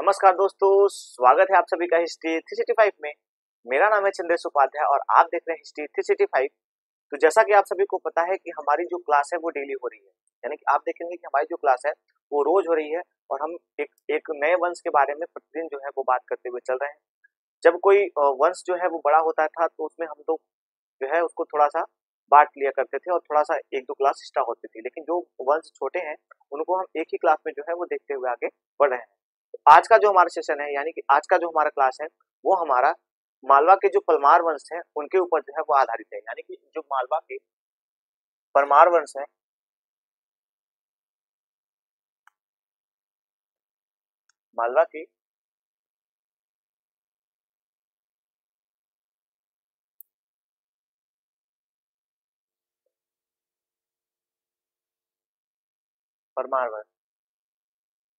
नमस्कार दोस्तों, स्वागत है आप सभी का हिस्ट्री 365 में। मेरा नाम है चंद्रेश उपाध्याय और आप देख रहे हैं हिस्ट्री 365। तो जैसा कि आप सभी को पता है कि हमारी जो क्लास है वो डेली हो रही है, यानी कि आप देखेंगे कि हमारी जो क्लास है वो रोज हो रही है और हम एक नए वंश के बारे में प्रतिदिन जो है वो बात करते हुए चल रहे हैं। जब कोई वंश जो है वो बड़ा होता था तो उसमें हम लोग जो है उसको थोड़ा सा बांट लिया करते थे और थोड़ा सा एक दो क्लास एक्स्ट्रा होती थी, लेकिन जो वंश छोटे हैं उनको हम एक ही क्लास में जो है वो देखते हुए आगे बढ़ रहे हैं। आज का जो हमारा सेशन है, यानी कि आज का जो हमारा क्लास है वो हमारा मालवा के जो परमार वंश है उनके ऊपर जो है वो आधारित है। यानी कि जो मालवा के परमार वंश है, मालवा की परमार वंश,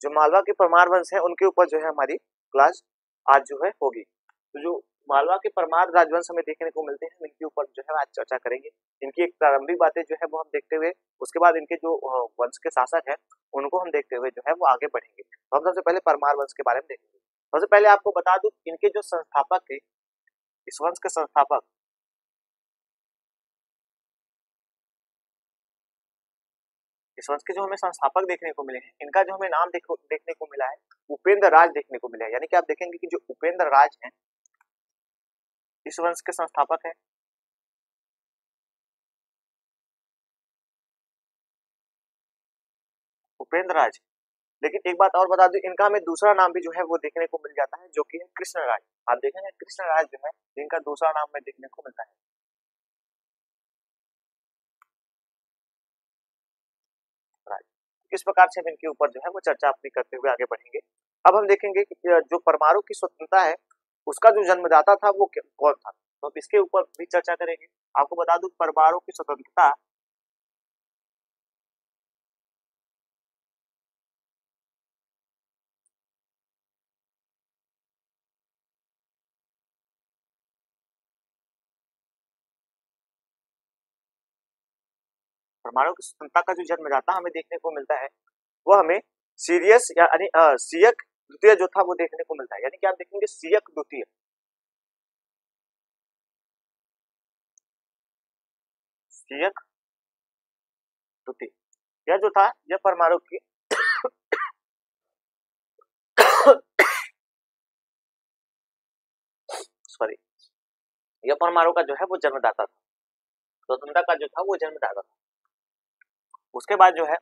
जो मालवा के परमार वंश है उनके ऊपर जो है हमारी क्लास आज जो है होगी। तो जो मालवा के परमार राजवंश हमें देखने को मिलते हैं इनके ऊपर जो है आज चर्चा करेंगे। इनकी एक प्रारंभिक बातें जो है वो हम देखते हुए उसके बाद इनके जो वंश के शासक है उनको हम देखते हुए जो है वो आगे बढ़ेंगे। तो हम सबसे पहले परमार वंश के बारे में देखेंगे। सबसे पहले आपको बता दूं इनके जो संस्थापक थे, इस वंश के संस्थापक, इस वंश के जो हमें संस्थापक देखने को मिले हैं इनका जो हमें नाम देखने को मिला है उपेंद्र राज देखने को मिला है। यानी कि आप देखेंगे कि जो उपेंद्र राज हैं इस वंश के संस्थापक हैं। उपेंद्र राज, लेकिन एक बात और बता दूं इनका हमें दूसरा नाम भी जो है वो देखने को मिल जाता है जो कि है कृष्ण राज। आप देखेंगे कृष्ण राज जो है इनका दूसरा नाम में देखने को मिलता है। राज, किस प्रकार से हम इनके ऊपर जो है वो चर्चा अपनी करते हुए आगे बढ़ेंगे। अब हम देखेंगे कि जो परमाणु की स्वतंत्रता है उसका जो जन्मदाता था वो कौन था, तो अब इसके ऊपर भी चर्चा करेंगे। आपको बता दूं परमाणु की स्वतंत्रता, परमाणु की स्वतंत्रता का जो जन्मदाता हमें देखने को मिलता है वो हमें सीरियस यानी सियक द्वितीय जो था वो देखने को मिलता है। यानी कि आप देखेंगे सियक द्वितीय, सियक द्वितीय यह जो था यह परमाणु की सॉरी, यह परमाणु का जो है वो जन्मदाता था, स्वतंत्रता का जो था वो जन्मदाता था। उसके बाद जो है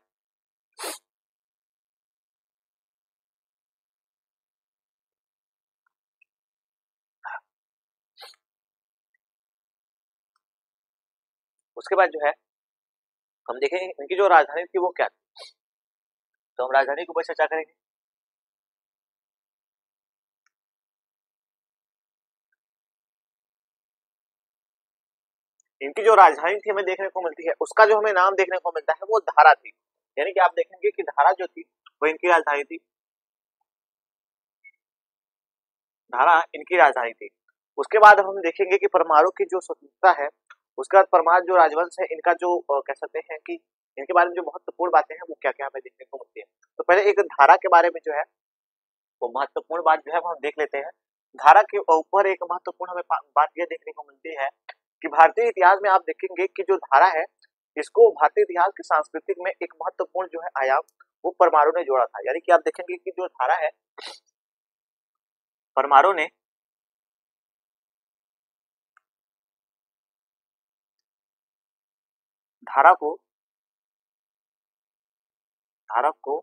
उसके बाद जो है हम देखेंगे इनकी जो राजधानी थी वो क्या थी, तो हम राजधानी के ऊपर चर्चा करेंगे। इनकी जो राजधानी थी हमें देखने को मिलती है उसका जो हमें नाम देखने को मिलता है वो धारा थी। यानी कि आप देखेंगे कि धारा जो थी वो इनकी राजधानी थी, धारा इनकी राजधानी थी। उसके बाद हम देखेंगे कि परमाणु की जो स्वतंत्रता है उसके बाद परमार जो राजवंश है इनका जो कह सकते हैं कि इनके बारे में जो महत्वपूर्ण बातें हैं वो क्या क्या हमें देखने को मिलती है। तो पहले एक धारा के बारे में जो है वो महत्वपूर्ण बात जो है वो हम देख लेते हैं। धारा के ऊपर एक महत्वपूर्ण हमें बात यह देखने को मिलती है कि भारतीय इतिहास में आप देखेंगे कि जो धारा है इसको भारतीय इतिहास के सांस्कृतिक में एक महत्वपूर्ण जो है आयाम वो परमाणु ने जोड़ा था। यानी कि आप देखेंगे कि जो धारा है परमाणु ने धारा को धारा को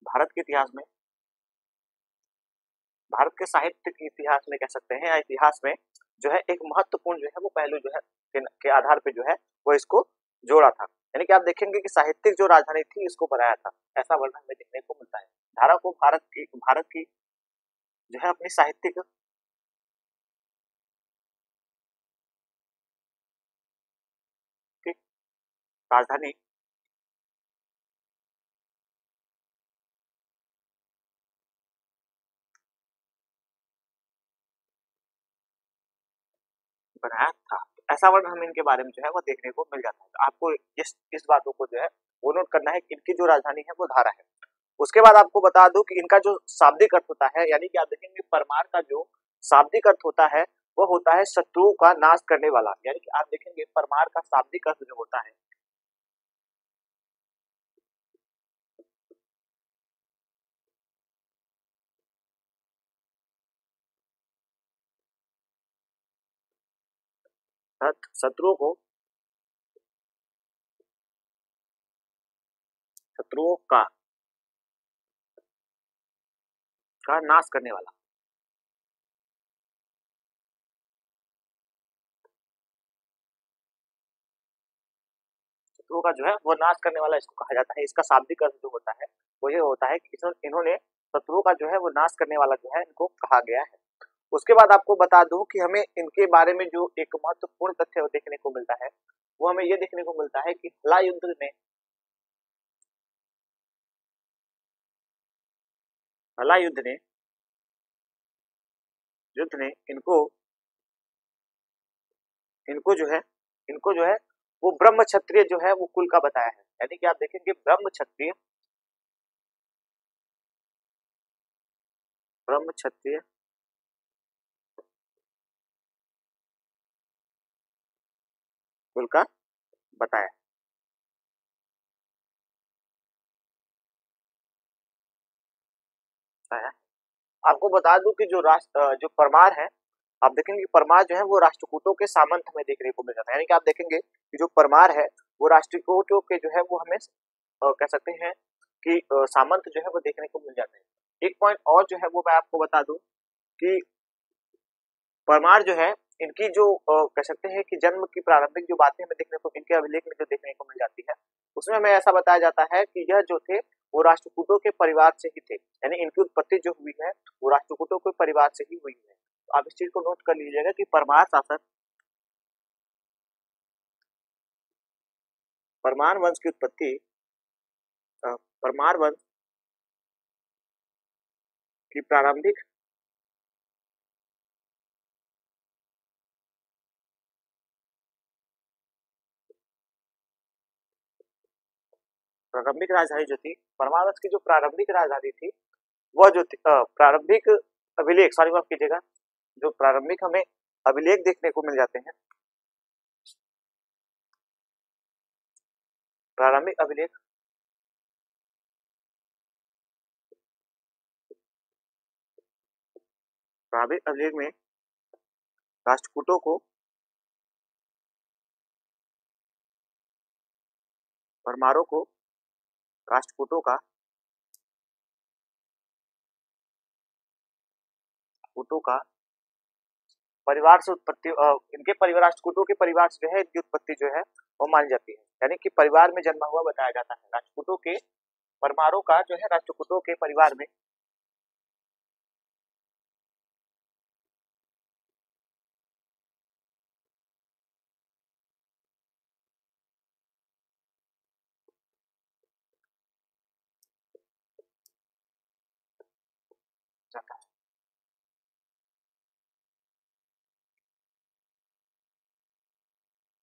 भारत के इतिहास में, भारत के साहित्य के इतिहास में कह सकते हैं या इतिहास में जो है एक महत्वपूर्ण जो है वो पहलू जो है के आधार पे जो है वो इसको जोड़ा था। यानी कि आप देखेंगे कि साहित्यिक जो राजधानी थी इसको बनाया था, ऐसा वर्णन हमें देखने को मिलता है। धारा को भारत की जो है अपनी साहित्यिक की राजधानी बनाया था, ऐसा वर्णन हमें इनके बारे में जो है वो देखने को मिल जाता है। तो आपको इस बातों को जो है वो नोट करना है कि इनकी जो राजधानी है वो धारा है। उसके बाद आपको बता दूं कि इनका जो शाब्दिक अर्थ होता है, यानी कि आप देखेंगे परमार का जो शाब्दिक अर्थ होता है वो होता है शत्रुओं का नाश करने वाला। यानी कि आप देखेंगे परमार का शाब्दिक अर्थ जो होता है, शत्रुओं का नाश करने वाला। शत्रुओं का जो है वो नाश करने वाला इसको कहा जाता है। इसका शाब्दिक अर्थ जो होता है वो ये होता है कि इन्होंने शत्रुओं का जो है वो नाश करने वाला जो है इनको कहा गया है। उसके बाद आपको बता दूं कि हमें इनके बारे में जो एक महत्वपूर्ण तथ्य देखने को मिलता है वो हमें ये देखने को मिलता है कि हला युद्ध ने इनको इनको जो है इनको जो है वो ब्रह्म क्षत्रिय जो है वो कुल का बताया है। यानी कि आप देखेंगे ब्रह्म क्षत्रिय कुल का बताया है। आपको बता दूं कि जो परमार है, आप देखेंगे कि परमार जो है वो राष्ट्रकूटों के सामंत में देखने को मिल जाता है। यानी कि आप देखेंगे कि जो परमार है वो राष्ट्रकूटों के जो है वो हमें कह सकते हैं कि सामंत जो है वो देखने को मिल जाते हैं। एक पॉइंट और जो है वो मैं आपको बता दूं कि परमार जो है इनकी जो कह सकते हैं कि जन्म की प्रारंभिक जो बातें हमें देखने को इनके अभिलेख में जो देखने को मिल जाती है उसमें हमें ऐसा बताया जाता है कि यह जो थे वो राष्ट्रकूटों के परिवार से ही थे। यानी इनकी उत्पत्ति जो हुई है वो राष्ट्रकूटों के परिवार से ही हुई है। तो आप इस चीज को नोट कर लीजिएगा कि परमार वंश की उत्पत्ति परमार वंश की प्रारंभिक राजधानी जो थी, परमार वंश की जो प्रारंभिक राजधानी थी वह जो थी प्रारंभिक अभिलेख, सॉरी माफ कीजिएगा, जो प्रारंभिक हमें अभिलेख देखने को मिल जाते हैं, प्रारंभिक अभिलेख प्रारंभिक अभिलेख में राष्ट्रकूटों को परमारों को राष्ट्रकूटों का कूटों का परिवार से उत्पत्ति इनके परिवार राष्ट्रकूटों के परिवार से जो है इनकी उत्पत्ति जो है वो मानी जाती है। यानी कि परिवार में जन्मा हुआ बताया जाता है। राष्ट्रकूटों के परमारों का जो है राष्ट्रकूटों के परिवार में जाता है।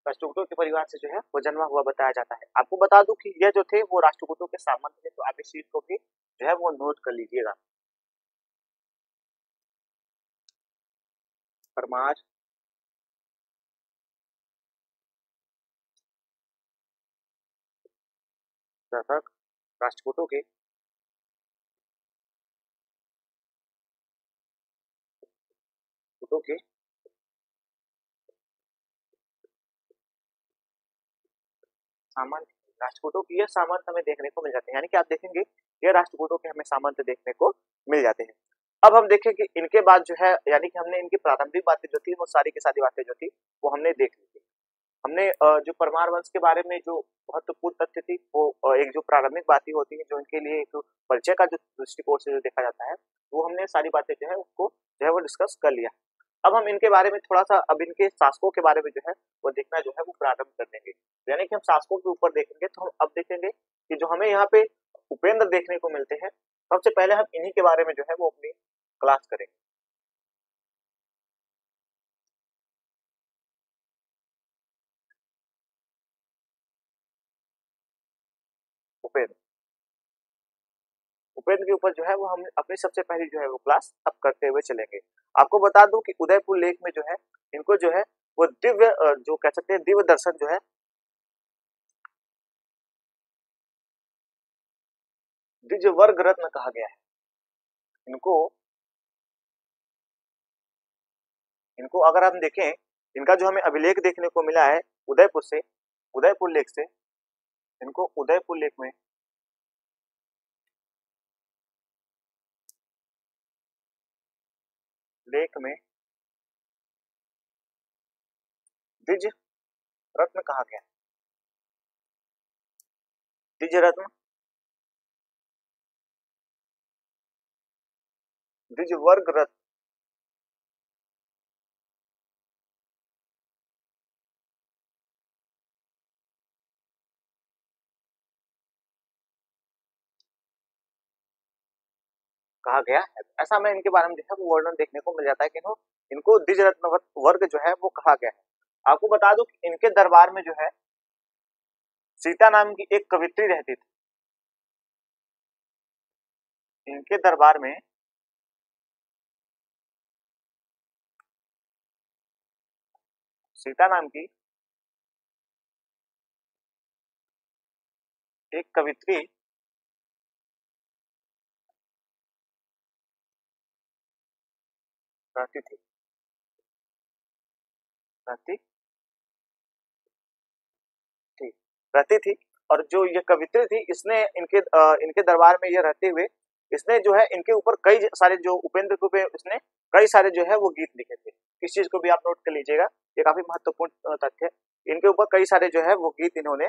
राष्ट्रकूटों के परिवार से जो है वो जन्मा हुआ बताया जाता है। आपको बता दूं कि यह जो थे वो राष्ट्रकूटों के सामंत थे। तो आप इस चीज को भी जो है वो नोट कर लीजिएगा। परमार शासक राष्ट्रकूटों के सामंत, राष्ट्रकूटों की यह सामंत हमें देखने को मिल जाते हैं। यानी कि आप देखेंगे ये राष्ट्रकूटों के हमें सामंत देखने को मिल जाते हैं। अब हम देखें कि इनके बाद जो है, यानी कि हमने इनकी प्रारंभिक बातें जो थी वो सारी की सारी बातें जो थी वो हमने देख ली थी। हमने जो परमार वंश के बारे में जो महत्वपूर्ण तथ्य थी वो एक जो प्रारंभिक बातें होती है जो इनके लिए एक परिचय का जो दृष्टिकोण से जो देखा जाता है वो हमने सारी बातें जो है उसको जो है वो डिस्कस कर लिया। अब हम इनके बारे में थोड़ा सा, अब इनके शासकों के बारे में जो है वो देखना जो है वो प्रारंभ कर देंगे। यानी कि हम शासकों के ऊपर देखेंगे तो हम अब देखेंगे कि जो हमें यहाँ पे उपेंद्र देखने को मिलते हैं, सबसे पहले हम इन्हीं के बारे में जो है वो अपनी क्लास करेंगे। उपेंद्र उपेंद्र के ऊपर जो है वो हम अपनी सबसे पहली जो है वो क्लास अब करते हुए चलेंगे। आपको बता दूं कि उदयपुर लेक में जो है इनको जो है वो दिव्य जो कह सकते हैं दिव्य दर्शन जो है द्विज वर्ग रत्न कहा गया है। इनको इनको अगर हम देखें, इनका जो हमें अभिलेख देखने को मिला है उदयपुर से, उदयपुर लेक से, इनको उदयपुर लेक में द्विज रत्न कहा गया। द्विज रत्न, द्विज वर्ग रत्न कहा गया है। ऐसा हमें इनके बारे में जो है वो वर्णन देखने को मिल जाता है कि इनको द्विज रत्न वर्ग जो है वो कहा गया है। आपको बता दूं कि इनके दरबार में जो है सीता नाम की एक कवित्री रहती थी। इनके दरबार में सीता नाम की एक कवित्री रहती थी, रहती थी, रहती थी। और जो ये कवित्री थी इसने इनके दरबार में ये रहते हुए इसने जो है इनके ऊपर कई सारे जो उपेंद्र के ऊपर इसने कई सारे जो है वो गीत लिखे थे। इस चीज को भी आप नोट कर लीजिएगा, ये काफी महत्वपूर्ण तथ्य है। इनके ऊपर कई सारे जो है वो गीत इन्होंने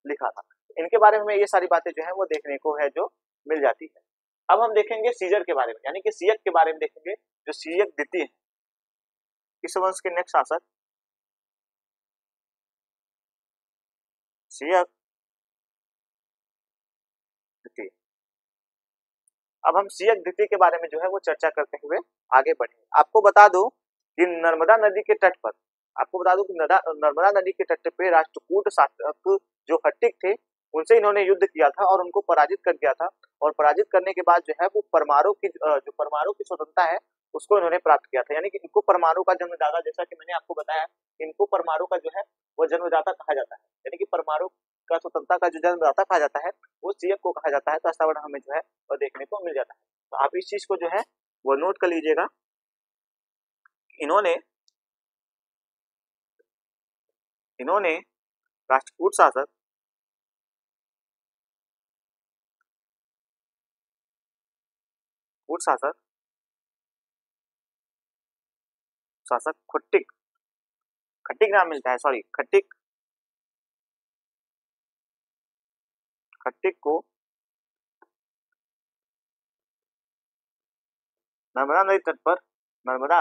लिखा था। इनके बारे में ये सारी बातें जो है वो देखने को है जो मिल जाती है। अब हम देखेंगे सीजर के बारे में, यानी कि सियक के बारे में देखेंगे। जो सियक द्वितीय है, इस वंश के नेक्स्ट शासक सियक द्वितीय। अब हम सियक द्वितीय के बारे में जो है वो चर्चा करते हुए आगे बढ़े। आपको बता दो कि नर्मदा नदी के तट पर, आपको बता दूं कि नर्मदा नदी के तट पे राष्ट्रकूट शासक जो हट्टिक थे उनसे इन्होंने युद्ध किया था और उनको पराजित कर दिया था। और पराजित करने के बाद जो है वो परमाणु की जो परमाणु की स्वतंत्रता है उसको इन्होंने प्राप्त किया था। यानी कि इनको परमाणु का जन्मदाता, जैसा कि मैंने आपको बताया, इनको परमाणु का जो है वो जन्मदाता कहा जाता है। यानी कि परमाणु का स्वतंत्रता का जो जन्मदाता कहा जाता है वो सीएफ को कहा जाता है। तो ऐसा वर्णन हमें जो है वो देखने को मिल जाता है। तो आप इस चीज को जो है वो नोट कर लीजिएगा। इन्होंने इन्होंने राष्ट्रकूट शासक कूट शासक शासक खट्टिक, खट्टिक नाम मिलता है, सॉरी खट्टिक, खट्टिक को नर्मदा नदी तट पर, नर्मदा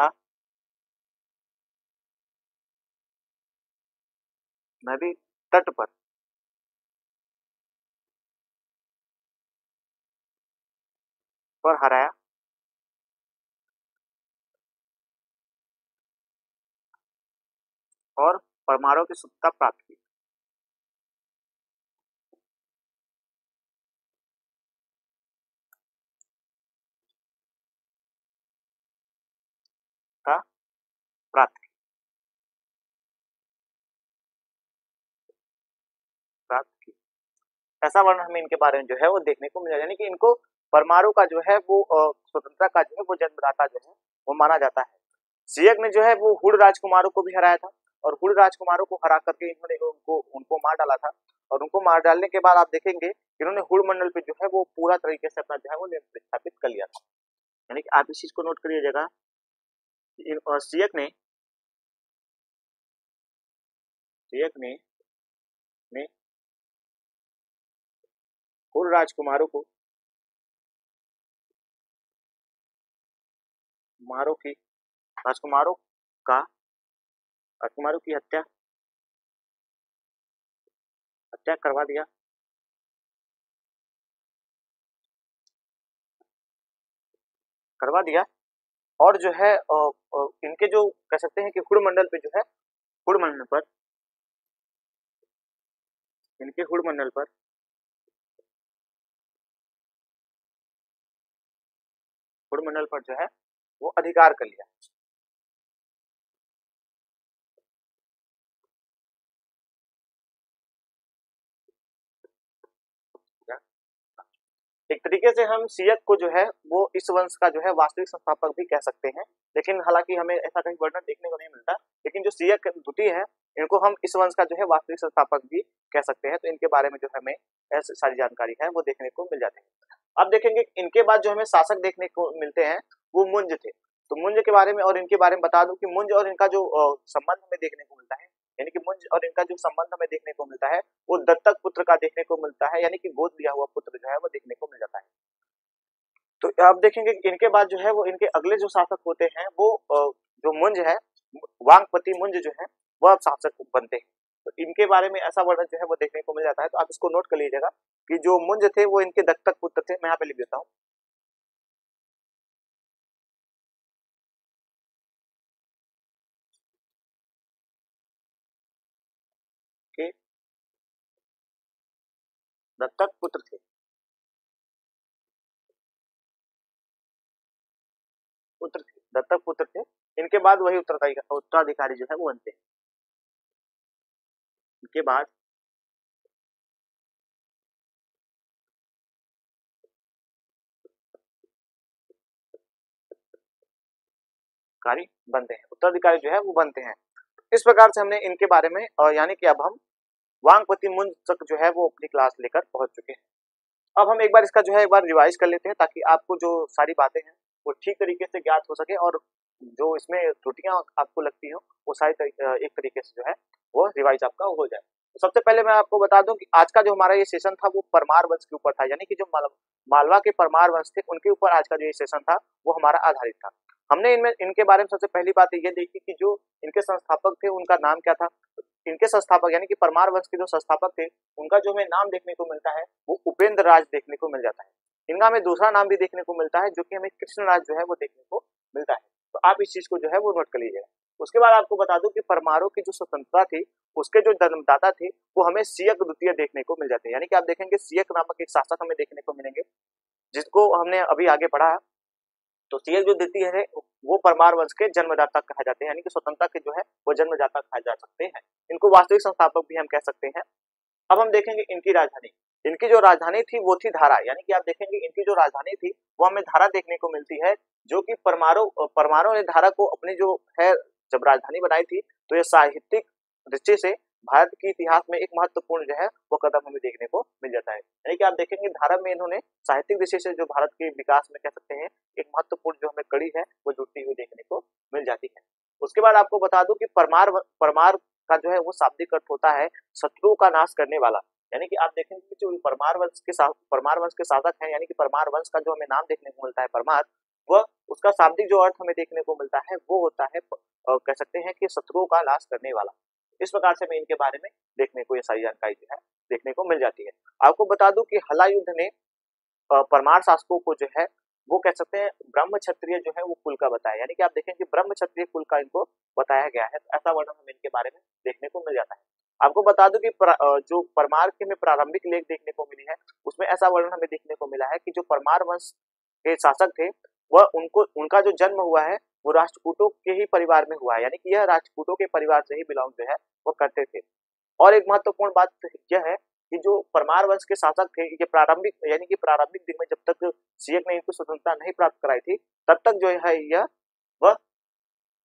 नदी तट पर हराया और परमाणु की स्वतंत्रता प्राप्त की। का प्राप्त की, प्राप्त की। ऐसा वर्णन हमें इनके बारे में जो है वो देखने को मिला। यानी कि इनको परमाणु का जो है वो स्वतंत्रता का जो है वो जन्मदाता जो है वो माना जाता है। सियक ने जो है वो हुड़ राजकुमारों को भी हराया था और हुड़ राजकुमारों को हरा करके इन्होंने उनको उनको मार डाला था। और उनको मार डालने के बाद आप देखेंगे इन्होंने हुड़ मंडल पे जो है वो पूरा तरीके से अपना जो है वो नियंत्रण स्थापित कर लिया था। यानी कि आप इस चीज को नोट करिएगा। सियक ने सियक ने हुड़ राजकुमारों को मारो की राजकुमारों का राजकुमारों की हत्या हत्या करवा दिया। और जो है इनके जो कह सकते हैं कि हुड़ मंडल पे जो है हुड़ मंडल पर इनके हुड़ मंडल पर कुरुमंडल पर जो है वो अधिकार कर लिया। एक तरीके से हम सियक को जो है वो इस वंश का जो है वास्तविक संस्थापक भी कह सकते हैं, लेकिन हालांकि हमें ऐसा कहीं वर्णन देखने को नहीं मिलता। लेकिन जो सियक द्वितीय है इनको हम इस वंश का जो है वास्तविक संस्थापक भी कह सकते हैं। तो इनके बारे में जो हमें ऐसी सारी जानकारी है वो देखने को मिल जाती है। अब देखेंगे इनके बाद जो हमें शासक देखने को मिलते हैं वो मुंज थे। तो मुंज के बारे में और इनके बारे में बता दूं कि मुंज और इनका जो संबंध हमें देखने को मिलता है, यानी कि मुंज और इनका जो संबंध हमें देखने को मिलता है वो दत्तक पुत्र का देखने को मिलता है, यानी कि गोद लिया हुआ पुत्र जो है वो देखने को मिल जाता है। तो आप देखेंगे कि इनके बाद जो है वो इनके अगले जो शासक होते हैं वो जो मुंज है, वांगपति मुंज जो है वह अब शासक बनते हैं। तो इनके बारे में ऐसा वर्णन जो है वो देखने को मिल जाता है। तो आप इसको नोट कर लीजिएगा कि जो मुंज थे वो इनके दत्तक पुत्र थे। मैं यहाँ पे लिख देता हूँ कि दत्तक पुत्र थे, पुत्र थे, दत्तक पुत्र थे। इनके बाद वही उत्तराधिकारी जो है वो बनते हैं। इनके बाद कारी बनते हैं, उत्तराधिकारी जो है वो बनते हैं। इस प्रकार से हमने इनके बारे में यानी कि अब हम वांगपति मुंज तक जो है वो अपनी क्लास लेकर पहुंच चुके हैं। अब हम एक बार इसका जो है एक बार रिवाइज कर लेते हैं ताकि आपको जो सारी बातें हैं वो ठीक तरीके से ज्ञात हो सके और जो इसमें त्रुटियां आपको लगती हो वो सारी एक तरीके से जो है वो रिवाइज आपका हो जाए। तो सबसे पहले मैं आपको बता दूं कि आज का जो हमारा ये सेशन था वो परमार वंश के ऊपर था, यानी कि जो मालवा के परमार वंश थे उनके ऊपर आज का जो ये सेशन था वो हमारा आधारित था। हमने इनमें इनके बारे में सबसे पहली बात ये देखी कि जो इनके संस्थापक थे उनका नाम क्या था। इनके संस्थापक यानी कि परमार वंश के जो संस्थापक थे उनका जो हमें नाम देखने को मिलता है वो उपेंद्र राज देखने को मिल जाता है। इनका हमें दूसरा नाम भी देखने को मिलता है जो कि हमें कृष्णराज जो है वो देखने को मिलता है। तो आप इस चीज को जो है वो नोट कर लीजिएगा। उसके बाद आपको बता दूं कि परमारों की जो स्वतंत्रता थी उसके जो जन्मदाता थे वो हमें सियक द्वितीय देखने को मिल जाते हैं, यानी कि आप देखेंगे सियक नामक एक शासक हमें देखने को मिलेंगे जिसको हमने अभी आगे पढ़ा। तो सियक जो द्वितीय है वो परमार वंश के जन्मदाता कहा जाते हैं, यानी कि स्वतंत्रता के जो है वो जन्मदाता कहा जा सकते हैं। इनको वास्तविक संस्थापक भी हम कह सकते हैं। अब हम देखेंगे इनकी राजधानी। इनकी जो राजधानी थी वो थी धारा, यानी कि आप देखेंगे इनकी जो राजधानी थी वो हमें धारा देखने को मिलती है, जो कि परमारों ने धारा को अपनी जो है जब राजधानी बनाई थी तो ये साहित्यिक दृष्टि से भारत के इतिहास में एक महत्वपूर्ण जो है वो कदम हमें देखने को मिल जाता है। यानी कि आप देखेंगे धारा में इन्होंने साहित्यिक दृष्टि से जो भारत के विकास में कह सकते हैं एक महत्वपूर्ण जो हमें कड़ी है वो जुड़ती हुई देखने को मिल जाती है। उसके बाद आपको बता दूं कि परमार का जो है वो शाब्दिक अर्थ होता है शत्रु का नाश करने वाला। यानी कि आप देखेंगे कि जो परमार वंश के शासक हैं, यानी कि परमार वंश का जो हमें नाम देखने को मिलता है परमार, वह उसका शाब्दिक जो अर्थ हमें देखने को मिलता है वो होता है कह सकते हैं कि शत्रुओं का नाश करने वाला। इस प्रकार से मैं इनके बारे में देखने को ये सारी जानकारी जो है देखने को मिल जाती है। आपको बता दूं कि हला युद्ध ने परमार शासकों को जो है वो कह सकते हैं ब्रह्म क्षत्रिय जो है वो कुल का बताया, यानी कि आप देखें कि ब्रह्म क्षत्रिय कुल का इनको बताया गया है। तो ऐसा वर्णन हमें इनके बारे में देखने को मिल जाता है। आपको बता दूं कि जो परमार के में प्रारंभिक लेख देखने को मिली है उसमें ऐसा वर्णन हमें देखने को मिला है कि जो परमार वंश के शासक थे वह उनका जो जन्म हुआ है वो राष्ट्रकूटों के ही परिवार में हुआ है, यानी कि यह राष्ट्रकूटों के परिवार से ही बिलोंग जो है वो करते थे। और एक महत्वपूर्ण बात यह है कि जो परमार वंश के शासक थे ये प्रारंभिक दिन में जब तक सियक ने इनको स्वतंत्रता नहीं प्राप्त कराई थी तब तक जो है यह वह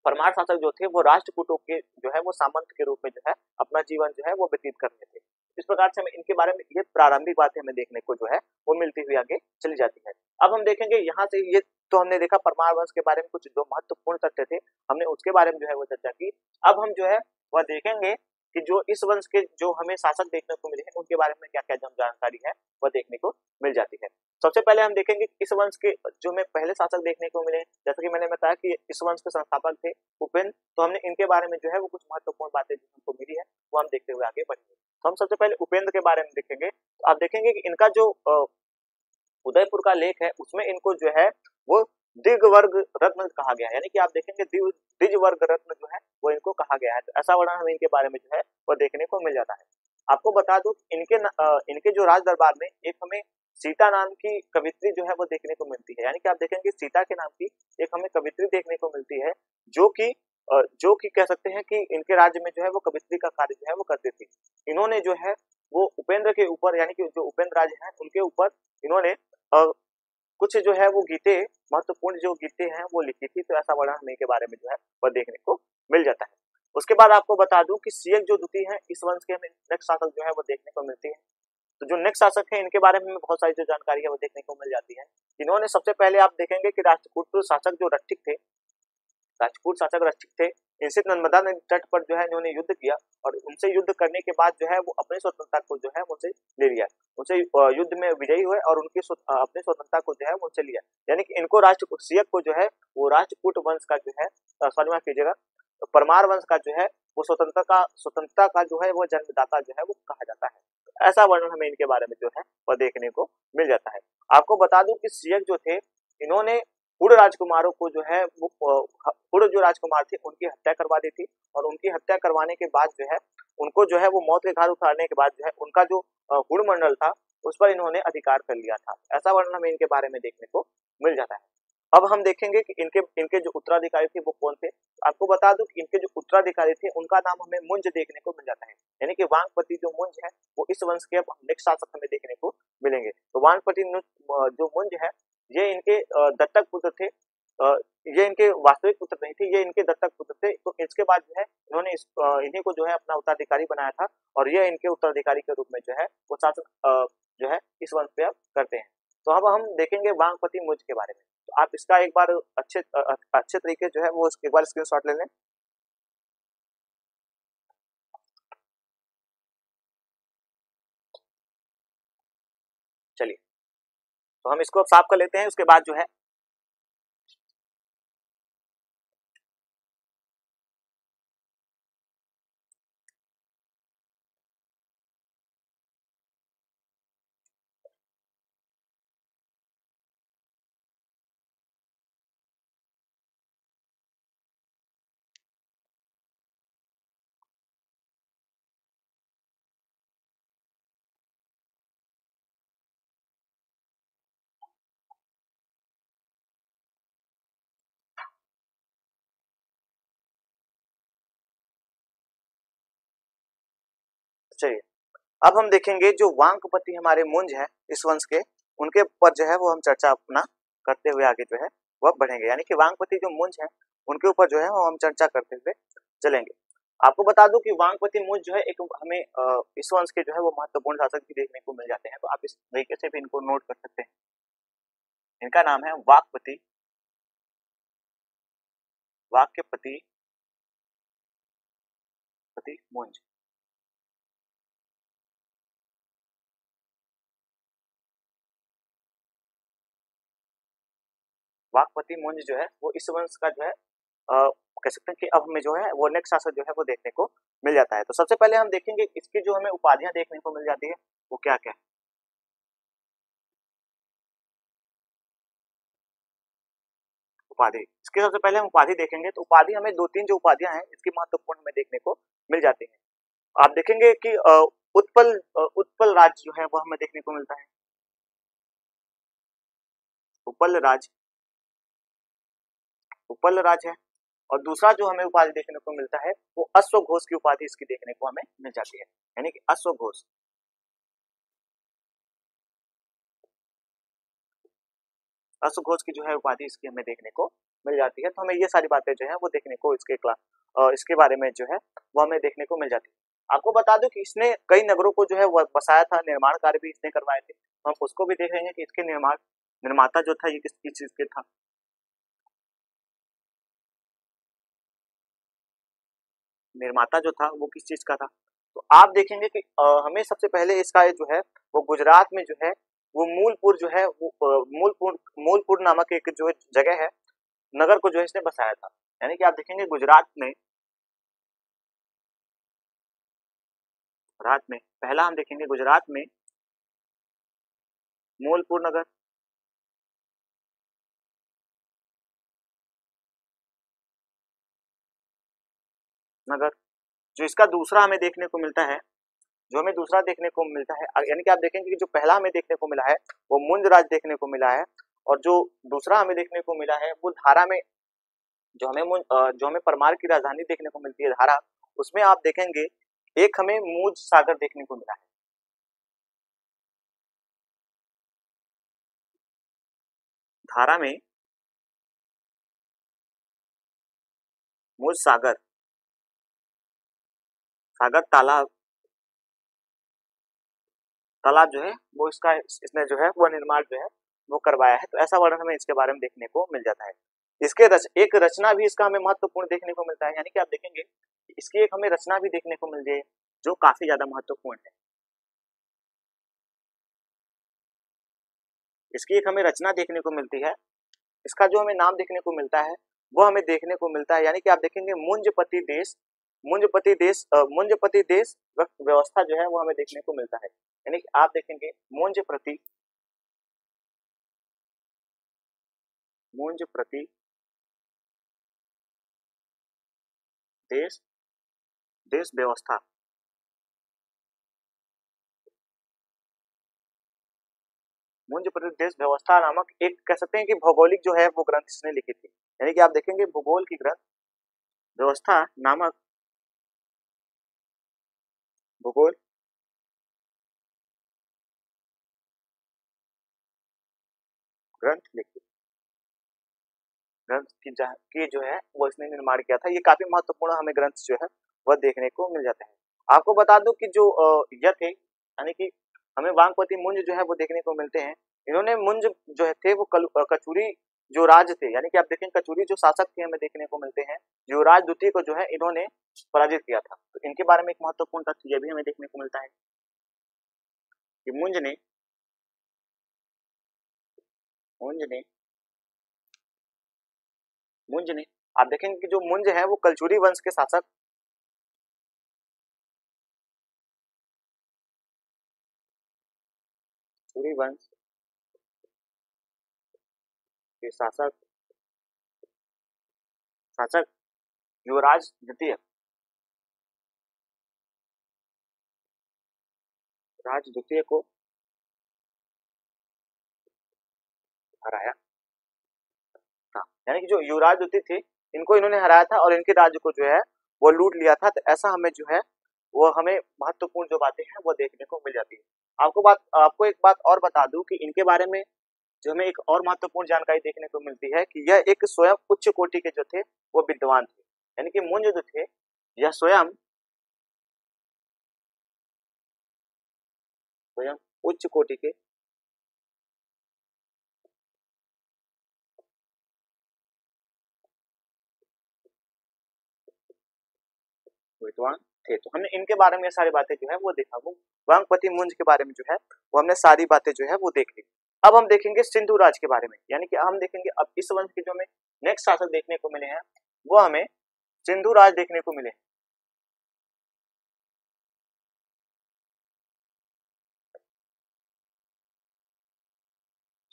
परमार शासक जो थे वो राष्ट्रकूटों के जो है वो सामंत के रूप में जो है अपना जीवन जो है वो व्यतीत करते थे। इस प्रकार से हमें इनके बारे में ये प्रारंभिक बातें हमें देखने को जो है वो मिलती हुई आगे चली जाती है। अब हम देखेंगे यहाँ से ये तो हमने देखा परमार वंश के बारे में कुछ जो महत्वपूर्ण तथ्य थे हमने उसके बारे में जो है वो चर्चा की। अब हम जो है वह देखेंगे कि जो इस वंश के जो हमें शासक देखने को मिले हैं उनके बारे में क्या क्या जानकारी है वह देखने को मिल जाती है। सबसे पहले हम देखेंगे इस वंश के जो हमें पहले शासक देखने को मिले, जैसा कि मैंने बताया कि इस वंश के संस्थापक थे उपेंद्र। तो हमने इनके बारे में जो है वो कुछ महत्वपूर्ण बातें जो हमको मिली है वो हम देखते हुए आगे बढ़ेंगे। तो हम सबसे पहले उपेंद्र के बारे में देखेंगे। तो आप देखेंगे कि इनका जो उदयपुर का लेख है उसमें इनको जो है वो दिग वर्ग रत्न कहा गया है, यानी कि आप देखेंगे द्विज वर्ग रत्न जो है वो इनको कहा गया है। तो ऐसा वर्णन हमें इनके बारे में जो है वो देखने को मिल जाता है। आपको बता दूं इनके जो राज दरबार में एक हमें सीता नाम की कवित्री जो है वो देखने को मिलती है। यानी कि आप देखेंगे सीता के नाम की एक हमें कवित्री देखने को मिलती है, जो कि कह सकते हैं कि इनके राज्य में जो है वो कवित्री का कार्य जो है वो करती थी। इन्होंने जो है वो उपेंद्र के ऊपर, यानी कि जो उपेंद्र राज हैं उनके ऊपर इन्होंने कुछ जो है वो गीतें, महत्वपूर्ण जो गीतें हैं वो लिखी थी। तो ऐसा वर्णन हमें इनके बारे में जो है वह देखने को मिल जाता है। उसके बाद आपको बता दूं कि सियक जो द्वितीय है इस वंश के हमें नेक्स्ट शासक जो है वो देखने को मिलती है। तो जो नेक्स्ट शासक है इनके बारे में बहुत सारी जो जानकारी है वो देखने को मिल जाती है। इन्होंने सबसे पहले आप देखेंगे कि राष्ट्रकूट शासक जो रक्षिक थे, राजपूत शासक रक्षित थे, इनसे नर्मदा नदी तट पर जो है इन्होंने युद्ध किया और उनसे युद्ध करने के बाद जो है वो अपनी स्वतंत्रता को जो है उनसे ले लिया, उनसे युद्ध में विजयी हुए और उनकी अपनी स्वतंत्रता को जो है उनसे लिया। यानी कि इनको राष्ट्रकूट सियक को जो है वो राष्ट्रकूट वंश का जो है, सॉरी माफ कीजिएगा, परमार वंश का जो है वो स्वतंत्रता का जो है वो जन्मदाता जो है वो कहा जाता है। ऐसा वर्णन हमें इनके बारे में जो है वह देखने को मिल जाता है। आपको बता दूं कि सियक जो थे इन्होंने हुड़ राजकुमारों को जो है वो हुड़ जो राजकुमार थे उनकी हत्या करवा दी थी और उनकी हत्या करवाने के बाद जो है उनको जो है वो मौत के घाट उतारने के बाद जो है उनका जो हुड़ मंडल था उस पर इन्होंने अधिकार कर लिया था। ऐसा वर्णन हमें इनके बारे में देखने को मिल जाता है। अब हम देखेंगे कि इनके इनके जो उत्तराधिकारी थे वो कौन थे। आपको बता दूं कि इनके जो उत्तराधिकारी थे उनका नाम हमें मुंज देखने को मिल जाता है। यानी कि वांगपति जो मुंज है वो इस वंश के अब नेक्स्ट शासक हमें देखने को मिलेंगे। तो वांगपति जो मुंज है ये इनके दत्तक पुत्र थे। ये इनके वास्तविक पुत्र नहीं थे, ये इनके दत्तक पुत्र थे। तो इसके बाद जो है इन्होंने इन्हीं को जो है अपना उत्तराधिकारी बनाया था और ये इनके उत्तराधिकारी के रूप में जो है वो शासन जो है इस वंश पे अब करते हैं। तो अब हम देखेंगे वांगपति मुंज के बारे में। तो आप इसका एक बार अच्छे तरीके जो है वो एक बार स्क्रीनशॉट ले लें। चलिए, तो हम इसको अब साफ कर लेते हैं। उसके बाद जो है चलिए, अब हम देखेंगे जो वांगपति हमारे मुंज है इस वंश के, उनके ऊपर जो है वो हम चर्चा अपना करते हुए आगे जो है वह बढ़ेंगे। यानी कि वांगपति जो मुंज है उनके ऊपर जो है वो हम चर्चा करते हुए चलेंगे। आपको बता दूं कि वांगपति मुंज जो है एक हमें इस वंश के जो है वो महत्वपूर्ण शासक भी देखने को मिल जाते हैं। तो आप इस तरीके से भी इनको नोट कर सकते हैं। इनका नाम है वाक्पति, वाक्यपति पति मुंज। वाक्पति मुंज जो है वो इस वंश का जो है कह सकते हैं कि अब हमें जो है वो नेक्स्ट शासक जो है वो देखने को मिल जाता है। तो सबसे पहले हम देखेंगे इसकी जो हमें उपाधियां देखने को मिल जाती है वो क्या क्या है। उपाधि, इसके सबसे पहले हम उपाधि देखेंगे। तो उपाधि हमें दो तीन जो उपाधियां हैं इसकी महत्वपूर्ण हमें देखने को मिल जाती है। आप देखेंगे कि उत्पल राज जो है वो हमें देखने को मिलता है, उपल राज, उपल राज है। और दूसरा जो हमें उपाधि देखने को मिलता है वो अश्वघोष की उपाधि इसकी देखने को हमें मिल जाती है। यानी कि अश्वघोष, अश्वघोष की जो है उपाधि इसकी हमें देखने को मिल जाती है। तो हमें ये सारी बातें जो है वो देखने को इसके बारे में जो है वो हमें देखने को मिल जाती है। आपको बता दूं कि इसने कई नगरों को जो है वो बसाया था, निर्माण कार्य भी इसने करवाए थे। तो हम उसको भी देखेंगे कि इसके निर्माता जो था ये किस चीज के था। निर्माता जो था वो किस चीज का था। तो आप देखेंगे कि हमें सबसे पहले इसका जो है वो गुजरात में जो है वो मूलपुर जो है वो मूलपुर नामक एक जो जगह है, नगर को जो है इसने बसाया था। यानी कि आप देखेंगे गुजरात में पहला हम देखेंगे गुजरात में मूलपुर नगर। जो इसका दूसरा हमें देखने को मिलता है जो हमें दूसरा देखने को मिलता है, यानी कि आप देखेंगे कि जो पहला हमें देखने को मिला है वो मुंज राज देखने को मिला है, और जो दूसरा हमें देखने को मिला है वो धारा में जो हमें परमार की राजधानी देखने को मिलती है धारा, उसमें आप देखेंगे एक हमें मूज सागर देखने को मिला है। धारा में मूज सागर, सागर तालाब, तालाब जो है वो इसने जो है वो निर्माण जो है वो करवाया है। तो ऐसा वर्णन हमें इसके बारे में देखने को मिल जाता है। एक रचना भी इसका हमें महत्वपूर्ण देखने को मिलता है, यानी कि आप देखेंगे इसकी एक हमें रचना भी देखने को मिल जाए जो काफी ज्यादा महत्वपूर्ण है। इसकी एक हमें रचना देखने को मिलती है, इसका जो हमें नाम देखने को मिलता है वो हमें देखने को मिलता है, यानी कि आप देखेंगे मुंजपति देश व्यवस्था जो है वो हमें देखने को मिलता है। यानी कि आप देखेंगे मुंज प्रति देश देश व्यवस्था, मुंज प्रति देश व्यवस्था नामक एक कह सकते हैं कि भौगोलिक जो है वो ग्रंथ इसने लिखी थी। यानी कि आप देखेंगे भूगोल की ग्रंथ व्यवस्था नामक भूगोल ग्रंथ लिखी, ग्रंथ की जो है वो इसने निर्माण किया था। ये काफी महत्वपूर्ण हमें ग्रंथ जो है वह देखने को मिल जाता है। आपको बता दूं कि जो यह थे, यानी कि हमें वांगपति मुंज जो है वो देखने को मिलते हैं। इन्होंने मुंज जो है थे वो कचूरी जो राज थे, यानी कि आप देखें कचूरी जो शासक थे हमें देखने को मिलते हैं, युवराज द्वितीय को जो है इन्होंने पराजित किया था। तो इनके बारे में एक महत्वपूर्ण तथ्य यह भी हमें देखने को मिलता है कि मुंज ने मुंज ने आप देखेंगे कि जो मुंज है वो कलचुरी वंश के शासक, कलचुरी वंश के शासक युवराज द्वितीय राज द्वितीय को हराया था। यानी कि जो युवराज द्वितीय थे इनको इन्होंने हराया था और इनके राज्य को जो है वो लूट लिया था। तो ऐसा हमें जो है वो हमें महत्वपूर्ण जो बातें हैं वो देखने को मिल जाती है। आपको एक बात और बता दूं कि इनके बारे में जो हमें एक और महत्वपूर्ण जानकारी देखने को मिलती है कि यह एक स्वयं उच्च कोटि के जो थे वो विद्वान थे। यानी कि मुंज जो थे यह स्वयं उच्च कोटि के विद्वान थे। तो हमने इनके बारे में सारी बातें जो है वो देखा, वो वांगपति मुंज के बारे में जो है वो हमने सारी बातें जो है वो देख ली। अब हम देखेंगे सिंधु राज के बारे में, यानी कि हम देखेंगे अब इस वंश के जो हमें नेक्स्ट शासक देखने को मिले हैं वो हमें सिंधु राज देखने को मिले।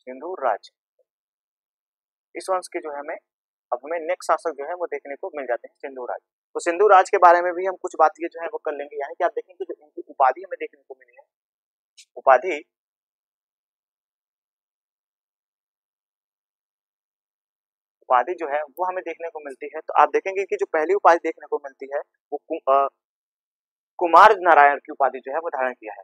सिंधु राज इस वंश के जो है हमें नेक्स्ट शासक जो है वो देखने को मिल जाते हैं सिंधु राज। तो सिंधु राज के बारे में भी हम कुछ बातें जो है वो कर लेंगे। यानी कि आप देखेंगे जो इनकी उपाधि हमें देखने को मिली है, उपाधि उपाधि जो है वो हमें देखने को मिलती है। तो आप देखेंगे कि जो पहली उपाधि देखने को मिलती है वो कुमार नारायण की उपाधि जो है वो धारण किया है।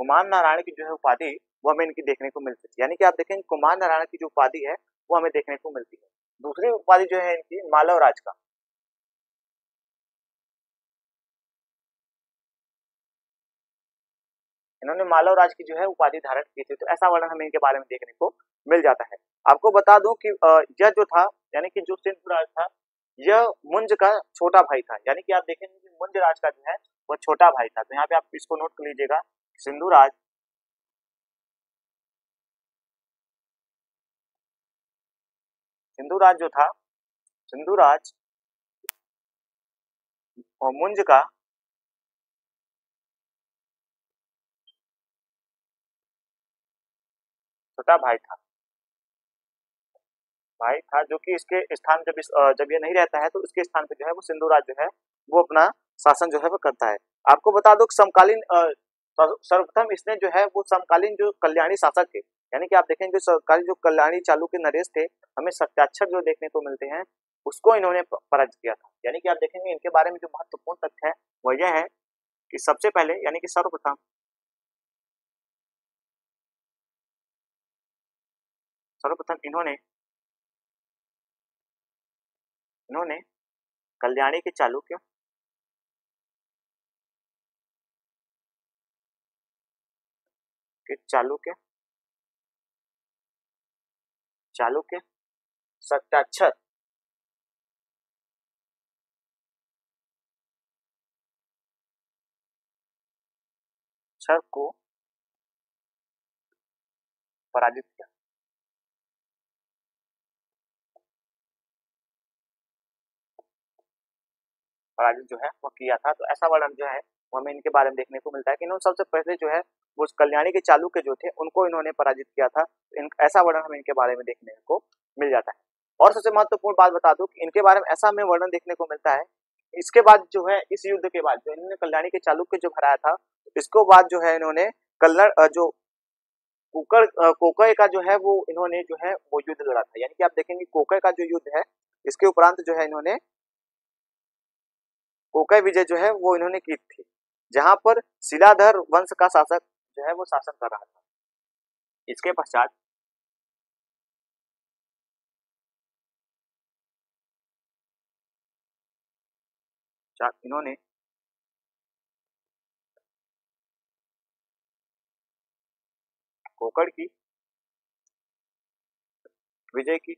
कुमार नारायण की जो है उपाधि वो हमें इनकी देखने को मिलती है। यानी कि आप देखेंगे कुमार नारायण की जो उपाधि है वो हमें देखने को मिलती है। दूसरी उपाधि जो है इनकी मालव राज का, इन्होंने मालव राज की जो है उपाधि धारण की थी। तो ऐसा वर्णन हमें इनके बारे में देखने को मिल जाता है। आपको बता दूं कि यह जो था, यानी कि जो सिंधु राज था यह मुंज का छोटा भाई था। यानी कि आप देखेंगे कि मुंज राज का जो है वो छोटा भाई था। तो यहाँ पे आप इसको नोट कर लीजिएगा, सिंधु राज सिंधु राज जो था, सिंधु राज और मुंज का छोटा भाई था। भाई था, जो कि इसके स्थान जब ये नहीं रहता है तो इसके स्थान पे जो है वो सिंधु राज जो है वो अपना शासन जो है वो करता है। आपको बता दो कि समकालीन सर्वप्रथम इसने जो है वो समकालीन जो कल्याणी शासक थे, यानी कि आप देखेंगे समकालीन जो कल्याणी चालुक्य नरेश थे, हमें सत्याक्षर जो देखने को मिलते हैं उसको इन्होंने पराजित किया था। यानी कि आप देखेंगे इनके बारे में जो महत्वपूर्ण तथ्य है वह यह है कि सबसे पहले यानी कि सर्वप्रथम इन्होंने कल्याणी के चालुक्य चालुक्य सत्याक्षर छर को पराजित किया। पराजित जो है वो किया था, तो ऐसा वर्णन जो है वो हमें इनके बारे में देखने को मिलता है कि इन्होंने सबसे पहले जो है वो कल्याणी के चालुक्य जो थे उनको इन्होंने पराजित किया था। ऐसा वर्णन हमें इनके बारे में देखने को मिल जाता है। और सबसे महत्वपूर्ण बात बता दूं कि इनके बारे में ऐसा हमें वर्णन देखने को मिलता है, इसके बाद जो है इस युद्ध के बाद जो इन्होंने कल्याणी के चालुक्य जो हराया था, इसको बाद जो है इन्होंने कल्लड़ जो कोकय का जो है वो इन्होंने जो है वो युद्ध लड़ा था। यानी कि आप देखेंगे कोकय का जो युद्ध है इसके उपरांत जो है इन्होंने कोकय विजय जो है वो इन्होंने की थी, जहां पर शिलाधर वंश का शासक जो है वो शासन कर रहा था। इसके पश्चात इन्होंने कोकण की विजय की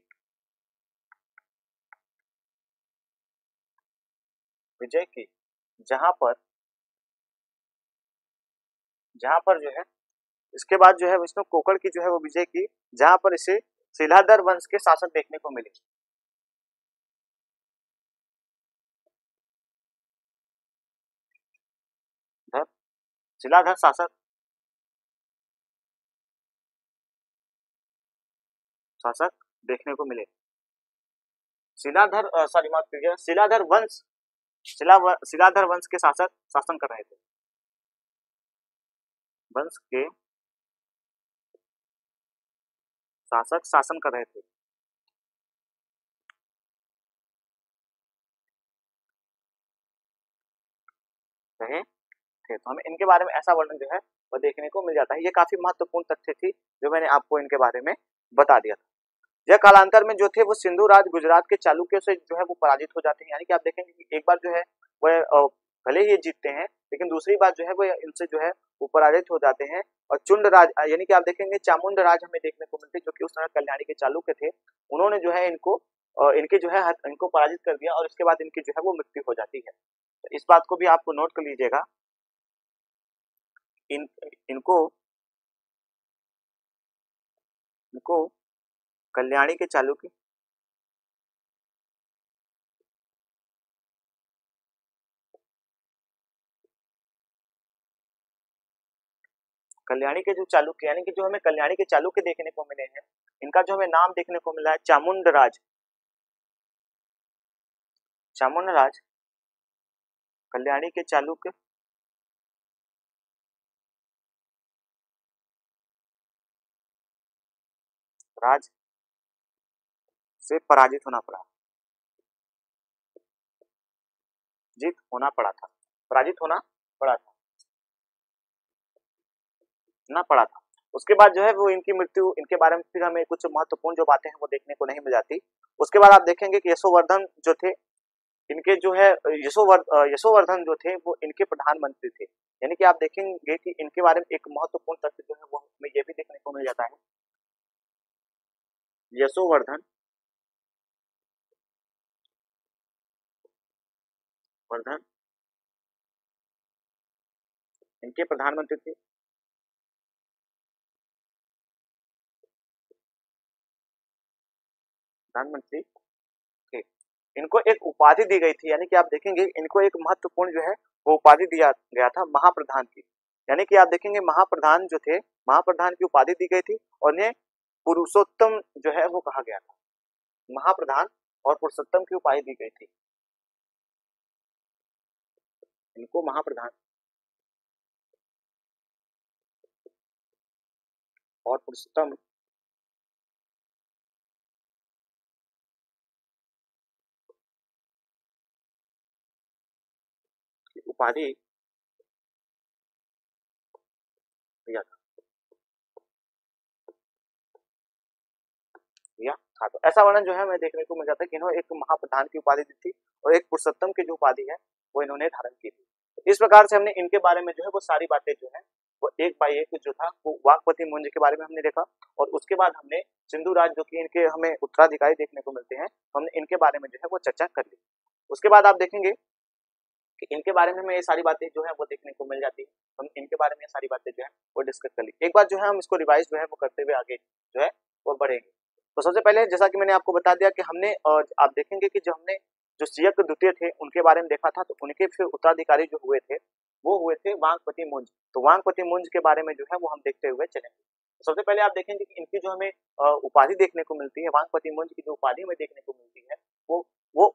जहां पर जो है इसके बाद जो है विष्णु कोकण की जो है वो विजय की, जहां पर इसे शिलाधर वंश के शासक देखने को मिले। शिलाधर शासक देखने को मिले। शिलाधर वंश शिलाधर वंश के शासक शासन कर रहे थे। वंश के शासक शासन कर रहे थे। रहे थे, तो हमें इनके बारे में ऐसा वर्णन जो है वो देखने को मिल जाता है। ये काफी महत्वपूर्ण तथ्य थी जो मैंने आपको इनके बारे में बता दिया था। यह कालांतर में जो थे वो सिंधु राज गुजरात के चालुक्यों से जो है वो पराजित हो जाते हैं। यानी कि आप देखेंगे कि एक बार जो है वह भले ही ये जीतते हैं, लेकिन दूसरी बार जो है वो इनसे जो है वो पराजित हो जाते हैं। और चुंड राज यानी कि आप देखेंगे चामुंड राज हमें देखने को मिलते हैं, जो कि उस समय कल्याणी के चालुक्य थे। उन्होंने जो है इनके जो है इनको पराजित कर दिया और इसके बाद इनकी जो है वो मृत्यु हो जाती है। तो इस बात को भी आपको नोट कर लीजिएगा। इन इनको इनको कल्याणी के चालुक्य कल्याणी के जो चालुक्य यानी कि जो हमें कल्याणी के चालुक्य देखने को मिले हैं, इनका जो हमें नाम देखने को मिला है चामुंड राज कल्याणी के चालुक्य राज से पराजित होना पड़ा जीत होना पड़ा था पराजित होना पड़ा था ना पड़ा था। उसके बाद जो है वो इनकी मृत्यु, इनके बारे में फिर हमें कुछ महत्वपूर्ण जो बातें हैं वो देखने को नहीं मिल जाती। उसके बाद आप देखेंगे कि यशोवर्धन जो थे, इनके जो है यशोवर्धन जो थे वो इनके प्रधानमंत्री थे। यानी कि आप देखेंगे कि इनके बारे में एक महत्वपूर्ण तथ्य जो है वो हमें ये भी देखने को मिल जाता है। यशोवर्धन वर्धन इनके प्रधानमंत्री थे। प्रधानमंत्री थे। इनको एक उपाधि दी गई थी, यानी कि आप देखेंगे इनको एक महत्वपूर्ण जो है वो उपाधि दिया गया था महाप्रधान की। यानी कि आप देखेंगे महाप्रधान जो थे, महाप्रधान की उपाधि दी गई थी और इन्हें पुरुषोत्तम जो है वो कहा गया था। महाप्रधान और पुरुषोत्तम की उपाधि दी गई थी। इनको महाप्रधान और पुरुषोत्तम की उपाधि दिया था। तो ऐसा वर्णन जो है हमें देखने को मिल जाता है कि इन्होंने एक महाप्रधान की उपाधि दी थी और एक पुरुषोत्तम की जो उपाधि है वो इन्होंने धारण की थी। इस प्रकार से हमने इनके बारे में जो है वो सारी बातें जो है वो एक बाय एक जो था वो वाकपति मुंज के बारे में हमने देखा, और उसके बाद हमने सिंधु राज जो कि इनके हमें उत्तराधिकारी देखने को मिलते हैं, हमने इनके बारे में जो है वो चर्चा कर ली। उसके बाद आप देखेंगे कि इनके बारे में हमें ये सारी बातें जो है वो देखने को मिल जाती है। हम इनके बारे में ये सारी बातें जो है वो डिस्कस कर ली। एक बार जो है हम इसको रिवाइज जो है वो करते हुए आगे जो है वो बढ़ेंगे। तो सबसे पहले जैसा कि मैंने आपको बता दिया कि हमने आप देखेंगे कि जो हमने जो सियक द्वितीय थे उनके बारे में देखा था, तो उनके फिर उत्तराधिकारी जो हुए थे वो हुए थे वांगपति मुंज। तो वांगपति मुंज के बारे में जो है वो हम देखते हुए चलेंगे। तो सबसे पहले आप देखेंगे कि इनकी जो हमें उपाधि देखने को मिलती है, वांगपति मुंज की जो उपाधि हमें देखने को मिलती है वो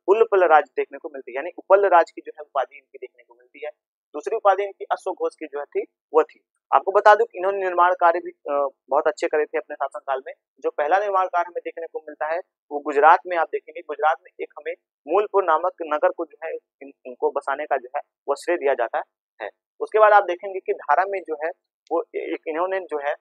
उल्पल राज देखने को मिलती है, यानी उपल राज की जो है उपाधि इनकी देखने को मिलती है। दूसरी उपाधि इनकी अश्वघोष की जो है थी वो थी। आपको बता दूं कि इन्होंने निर्माण कार्य भी बहुत अच्छे करे थे अपने शासनकाल में। जो पहला निर्माण कार्य हमें देखने को मिलता है वो गुजरात में, आप देखेंगे गुजरात में एक हमें मूलपुर नामक नगर को जो है इनको बसाने का जो है वो श्रेय दिया जाता है। उसके बाद आप देखेंगे कि धारा में जो है वो एक इन्होंने जो है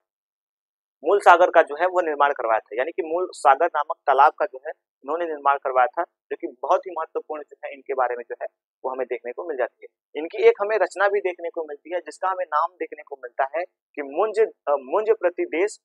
मूल सागर का जो है वो निर्माण करवाया था, यानी कि मूल सागर नामक तालाब का जो है इन्होंने निर्माण करवाया था, जो कि बहुत ही महत्वपूर्ण जो है इनके बारे में जो है वो हमें देखने को मिल जाती है। इनकी एक हमें रचना भी देखने को मिलती है जिसका हमें नाम देखने को मिलता है कि मुंज प्रतिदेश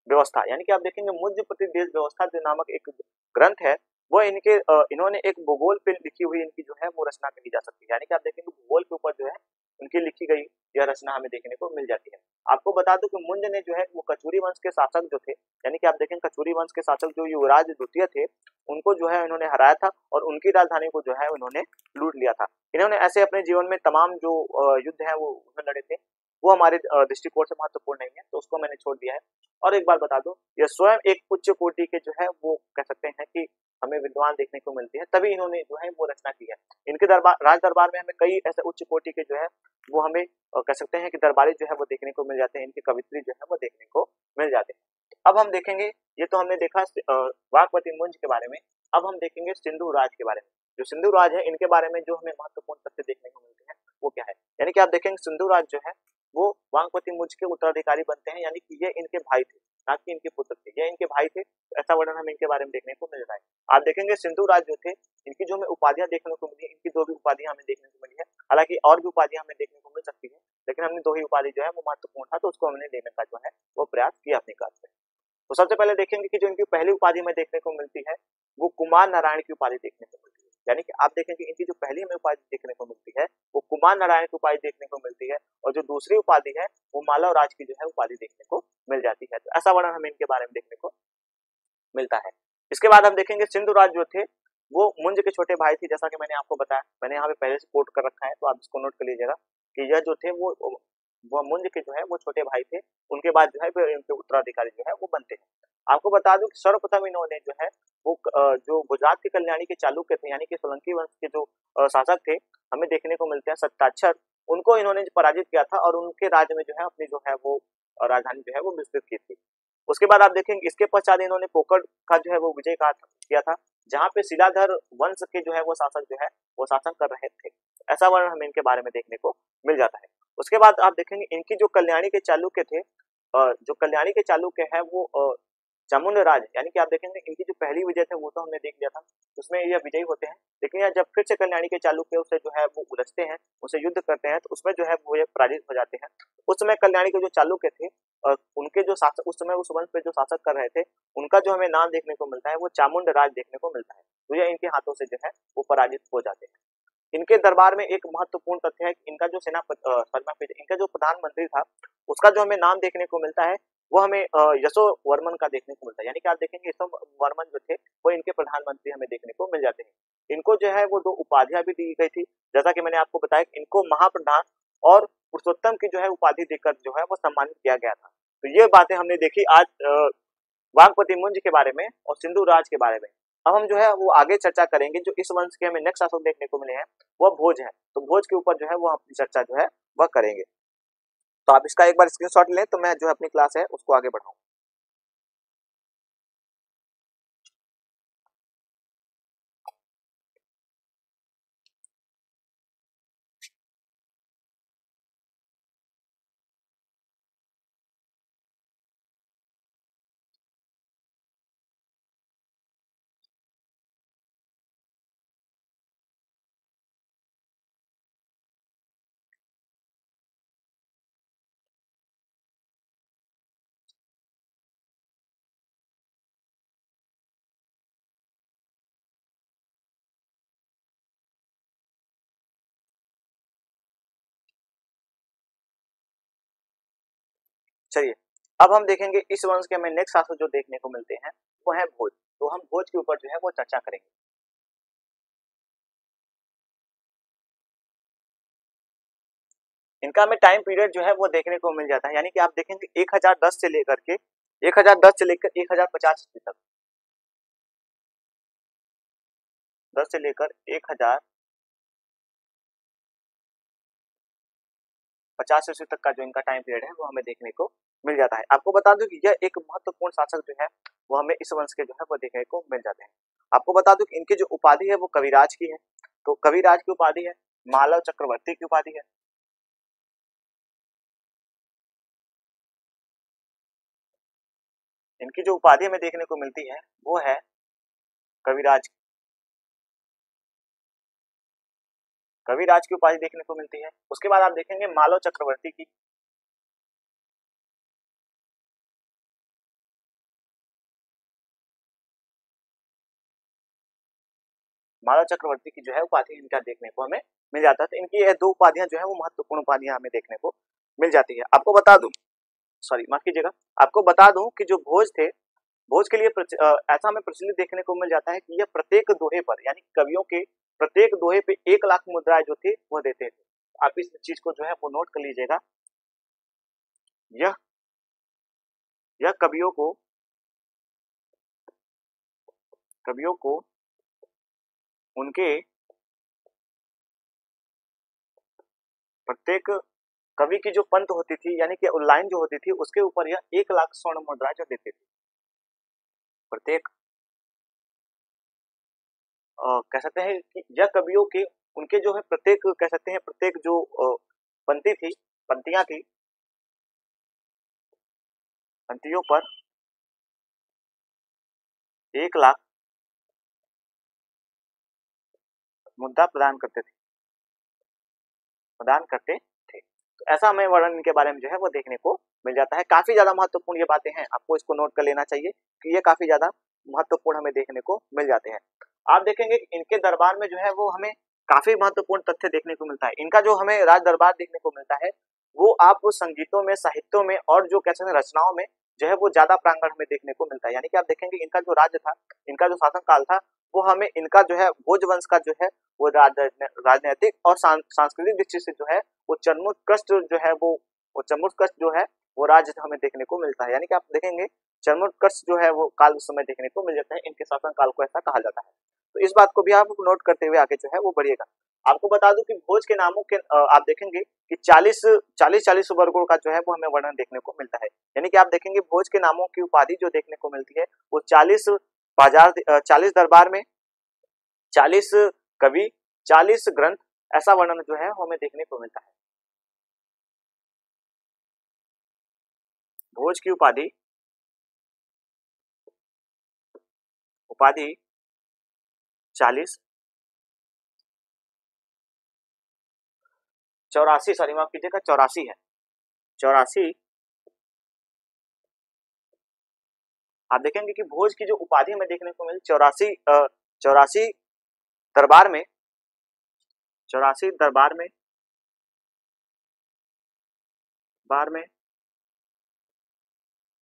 व्यवस्था, यानी कि आप देखेंगे मुंज प्रतिदेश व्यवस्था जो नामक एक ग्रंथ है वो इन्होंने एक भूगोल पे लिखी हुई इनकी जो है वो रचना कही जा सकती है, यानी कि आप देखेंगे भूगोल के ऊपर जो है उनकी लिखी गई यह रचना हमें देखने को मिल जाती है। आपको बता दूं कि मुंज ने जो है वो कचूरी वंश के शासक जो थे, यानी कि आप देखेंगे कचूरी वंश के शासक जो युवराज द्वितीय थे उनको जो है इन्होंने हराया था और उनकी राजधानी को जो है इन्होंने लूट लिया था। इन्होंने ऐसे अपने जीवन में तमाम जो युद्ध है वो लड़े थे, वो हमारे दृष्टिकोण से महत्वपूर्ण नहीं है तो उसको मैंने छोड़ दिया है। और एक बात बता दूं, यह स्वयं एक उच्च कोटि के जो है वो कह सकते हैं कि हमें विद्वान देखने को मिलती है, तभी इन्होंने जो है वो रचना की है। इनके राज दरबार में हमें कई ऐसे उच्च कोटि के जो है वो हमें कह सकते हैं कि दरबारी जो है वो देखने को मिल जाते हैं, इनकी कवित्री जो है वो देखने को मिल जाते हैं। अब हम देखेंगे, ये तो हमने देखा वाकपति मुंज के बारे में। अब हम देखेंगे सिंधु राज के बारे में। जो सिंधु राज है इनके बारे में जो हमें महत्वपूर्ण तथ्य देखने को मिलते हैं वो क्या है, यानी कि आप देखेंगे सिंधु राज जो है वो वांगपति मुंज के उत्तराधिकारी बनते हैं, यानी कि ये इनके भाई थे, ना कि इनके पुत्र थे, ये इनके भाई थे। ऐसा वर्णन हमें इनके बारे में देखने को मिल रहा है। आप देखेंगे सिंधु राज जो थे इनकी जो हमें उपाधियां देखने को मिली, इनकी दो भी उपाधियां हमें देखने को मिली है, हालांकि और भी उपाधियां हमें देखने को मिल सकती है, लेकिन हमने दो ही उपाधि जो है वो महत्वपूर्ण था तो उसको हमने लेने का जो है वो प्रयास किया अपनी क्लास में। तो सबसे पहले देखेंगे कि जो इनकी पहली उपाधि में देखने को मिलती है वो कुमार नारायण की उपाधि देखने को मिलती है, यानी कि आप देखेंगे इनकी जो पहली हमें उपाधि देखने को मिलती है वो कुमार नारायण की उपाधि देखने को मिलती है, और जो दूसरी उपाधि है वो मालव राज की जो है उपाधि देखने को मिल जाती है। तो ऐसा वर्णन हमें इनके बारे में देखने को मिलता है। इसके बाद हम देखेंगे सिंधु राज जो थे वो मुंज के छोटे भाई थे, जैसा कि मैंने आपको बताया, मैंने यहाँ पे पहले से कोट कर रखा है तो आप इसको नोट कर लीजिएगा कि यह जो थे वो मुंज के जो है वो छोटे भाई थे। उनके बाद जो है फिर इनके उत्तराधिकारी जो है वो बनते हैं। आपको बता दूं कि सर्वप्रथम इन्होंने जो है वो जो गुजरात के कल्याणी के चालुक्य थे, यानी कि सोलंकी वंश के जो शासक थे हमें देखने को मिलते हैं सत्ताक्षर, उनको इन्होंने पराजित किया था और उनके राज्य में जो है अपनी जो है वो राजधानी जो है वो विस्तृत की थी। उसके बाद आप देखेंगे इसके पश्चात इन्होंने पोकड़ का जो है वो विजय किया था, जहाँ पे शिलाधर वंश के जो है वो शासक जो है वो शासन कर रहे थे। ऐसा वर्णन हमें इनके बारे में देखने को मिल जाता है। उसके बाद आप देखेंगे इनकी जो कल्याणी के चालुक्य थे, जो कल्याणी के चालुक्य है वो चामुंड राज, यानी कि आप देखेंगे इनकी जो पहली विजय थे वो तो हमने देख लिया था, उसमें यह विजयी होते हैं, लेकिन यह जब फिर से कल्याणी के चालुक्य उससे जो है वो उलझते हैं, उसे युद्ध करते हैं तो उसमें जो है वो ये पराजित हो जाते हैं। उस समय कल्याणी के जो चालुक्य थे उनके जो शासक उस समय उस वंश पे जो शासक कर रहे थे उनका जो हमें नाम देखने को मिलता है वो चामुंड राज देखने को मिलता है, तो यह इनके हाथों से जो है वो पराजित हो जाते हैं। इनके दरबार में एक महत्वपूर्ण तथ्य है कि इनका जो इनका जो प्रधानमंत्री था उसका जो हमें नाम देखने को मिलता है वो हमें यशो वर्मन का देखने को मिलता है, यानी कि आप देखेंगे यशो वर्मन जो थे वो इनके प्रधानमंत्री हमें देखने को मिल जाते हैं। इनको जो है वो दो उपाधियां भी दी गई थी, जैसा कि मैंने आपको बताया कि इनको महाप्रधान और पुरुषोत्तम की जो है उपाधि देकर जो है वो सम्मानित किया गया था। तो ये बातें हमने देखी आज वागपति मुंज के बारे में और सिंधु राज के बारे में। अब हम जो है वो आगे चर्चा करेंगे। जो इस वंश के हमें नेक्स्ट शासक देखने को मिले हैं वह भोज है, तो भोज के ऊपर जो है वो अपनी चर्चा जो है वह करेंगे। तो आप इसका एक बार स्क्रीनशॉट लें तो मैं जो है अपनी क्लास है उसको आगे बढ़ाऊं। चलिए अब हम देखेंगे इस वंश के हमें नेक्स्ट शासक जो देखने को मिलते हैं वो है भोज। तो हम भोज के ऊपर जो है वो चर्चा करेंगे। इनका हमें टाइम पीरियड जो है वो देखने को मिल जाता है, यानी कि आप देखेंगे 1010 से लेकर के 1010 से लेकर 1050 ईस्वी तक, 10 से लेकर 1050 ईस्वी तक का जो इनका टाइम पीरियड है वो हमें देखने को मिल जाता है। आपको बता दूं कि यह एक महत्वपूर्ण शासक जो है वो हमें इस वंश के जो है वो देखने को मिल जाते हैं। आपको बता दूं कि इनकी जो उपाधि है वो कविराज की है। तो कविराज की उपाधि है, मालव चक्रवर्ती की उपाधि है। इनकी जो उपाधि हमें देखने को मिलती है वो है कविराज। कविराज की उपाधि देखने को मिलती है। उसके बाद आप देखेंगे मालव चक्रवर्ती की। मालव चक्रवर्ती की जो है उपाधि इनका देखने को हमें मिल जाता है। तो इनकी ये दो उपाधियां जो है वो महत्वपूर्ण उपाधियां हमें देखने को मिल जाती है। आपको बता दूं, सॉरी माफ कीजिएगा, आपको बता दूं कि जो भोज थे, भोज के लिए ऐसा हमें प्रचलित देखने को मिल जाता है कि यह प्रत्येक दोहे पर, यानी कवियों के प्रत्येक दोहे पे 1 लाख मुद्राएं जो थी वो देते थे। आप इस चीज को जो है वो नोट कर लीजिएगा। यह यह कवियों को उनके प्रत्येक कवि की जो पंत होती थी, यानी कि लाइन जो होती थी उसके ऊपर यह 1 लाख स्वर्ण मुद्राएं जो देते थे प्रत्येक। कह सकते हैं कि यह कवियों के उनके जो है प्रत्येक, कह सकते हैं प्रत्येक जो पंक्ति थी, पंक्तियां थी, पंक्तियों पर 1 लाख मुद्रा प्रदान करते थे। तो ऐसा हमें वर्णन इनके बारे में जो है वो देखने को मिल जाता है। काफी ज्यादा महत्वपूर्ण ये बातें हैं, आपको इसको नोट कर लेना चाहिए कि ये काफी ज्यादा महत्वपूर्ण हमें देखने को मिल जाते हैं। आप देखेंगे इनके दरबार में जो है वो हमें काफी महत्वपूर्ण तथ्य देखने को मिलता है। इनका जो हमें राज दरबार देखने को मिलता है वो आप संगीतों में, साहित्यों में और जो कह सकते हैं रचनाओं में जो है वो ज्यादा प्रांगण हमें देखने को मिलता है। यानी कि आप देखेंगे इनका जो राज्य था, इनका जो शासन काल था वो हमें इनका जो है भोज वंश का जो है वो राजनीतिक और सांस्कृतिक दृष्टि से जो है वो चरमोत्कर्ष जो है वो चरमोत्कर्ष जो है वो राज्य हमें देखने को मिलता है। यानी कि आप देखेंगे चरमोत्कर्ष जो है वो काल उस समय देखने को मिल जाता है। इनके शासन काल को ऐसा कहा जाता है। तो इस बात को भी आप नोट करते हुए आगे जो है वो बढ़िएगा। आपको बता दूं कि भोज के नामों के आप देखेंगे कि 40 वर्गों का जो है वो हमें वर्णन देखने को मिलता है। यानी कि आप देखेंगे भोज के नामों की उपाधि जो देखने को मिलती है वो 40 दरबार में, 40 कवि, 40 ग्रंथ, ऐसा वर्णन जो है हमें देखने को मिलता है। भोज की उपाधि 40 84, सॉरी माफ कीजिएगा 84 है। 84 आप देखेंगे कि भोज की जो उपाधि हमें देखने को मिली 84 दरबार में, 84 दरबार में, बार में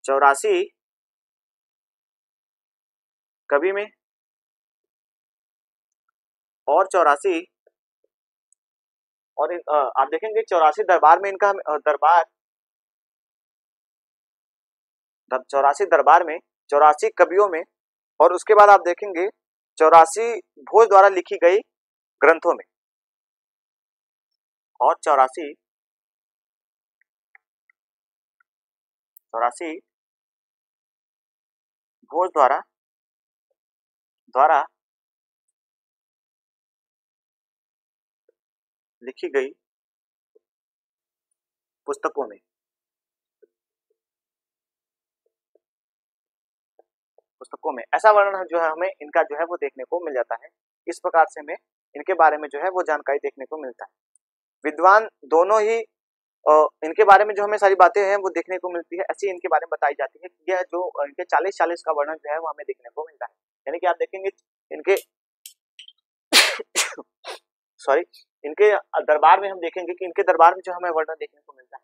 84 कवि में और 84 और आप देखेंगे 84 दरबार में इनका 84 दरबार में 84 कवियों में, और उसके बाद आप देखेंगे 84 भोज द्वारा लिखी गई ग्रंथों में, और 84 भोज द्वारा लिखी गई पुस्तकों में ऐसा वर्णन जो है हमें इनका जो है वो देखने को मिल जाता है। इस प्रकार से हमें इनके बारे में जो है वो जानकारी देखने को मिलता है। विद्वान दोनों ही इनके बारे में जो हमें सारी बातें हैं वो देखने को मिलती है, ऐसी इनके बारे में बताई जाती है कि यह जो इनके 40 का वर्णन जो है वो हमें देखने को मिलता है। यानी कि आप देखेंगे इनके सॉरी इनके दरबार में हम देखेंगे कि इनके दरबार में जो हमें वर्णन देखने को मिलता है,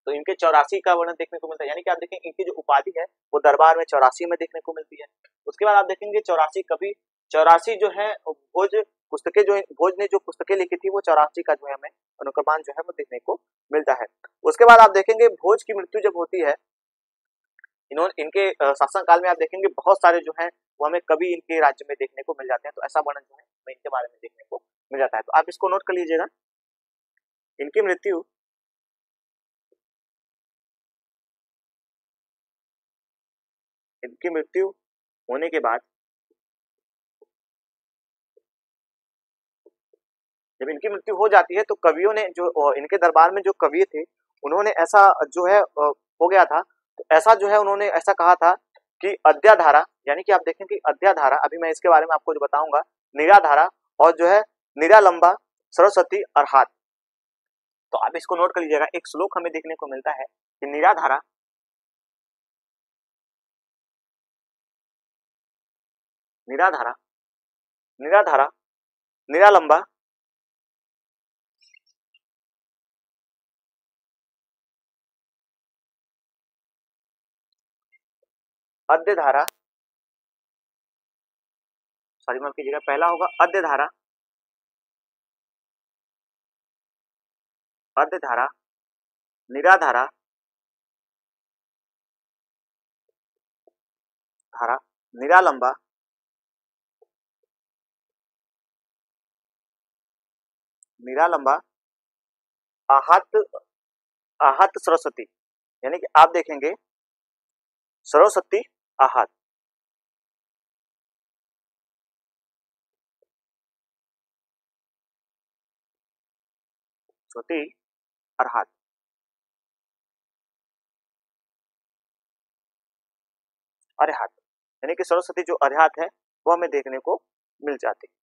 तो इनके 84 का वर्णन देखने को मिलता है। यानी कि आप देखेंगे इनकी जो उपाधि है वो दरबार में 84 में देखने को मिलती है। उसके बाद आप देखेंगे 84 कवि, 84 जो है भोज पुस्तकें, जो भोज ने जो पुस्तकें लिखी थी वो 84 का जो है हमें अनुक्रमान जो है वो देखने को मिलता है। उसके बाद आप देखेंगे भोज की मृत्यु जब होती है, इनके शासन काल में आप देखेंगे बहुत सारे जो है वो हमें कवि इनके राज्य में देखने को मिल जाते हैं, तो ऐसा वर्णन जो है हमें इनके बारे में देखने को मिल जाता है। तो आप इसको नोट कर लीजिएगा। इनकी मृत्यु होने के बाद, जब इनकी मृत्यु हो जाती है तो कवियों ने जो इनके दरबार में जो कवि थे उन्होंने ऐसा जो है हो गया था, तो ऐसा जो है उन्होंने ऐसा कहा था कि अद्याधारा, यानी कि आप देखें कि अद्याधारा, अभी मैं इसके बारे में आपको जो बताऊंगा, निराधारा और जो है निरालंबा सरस्वती अर्हात। तो आप इसको नोट कर लीजिएगा। एक श्लोक हमें देखने को मिलता है कि निराधारा निराधारा निराधारा निरालंबा अद्यधारा, सॉरी माफ कीजिएगा, पहला होगा अद्यधारा, अद्यधारा निराधारा धारा निरालंबा निरालंबा आहत आहत सरस्वती। यानी कि आप देखेंगे सरस्वती आहत, सरस्वती अर्हात, अर्हात, यानी कि सरस्वती जो अर्हात है वो हमें देखने को मिल जाती है।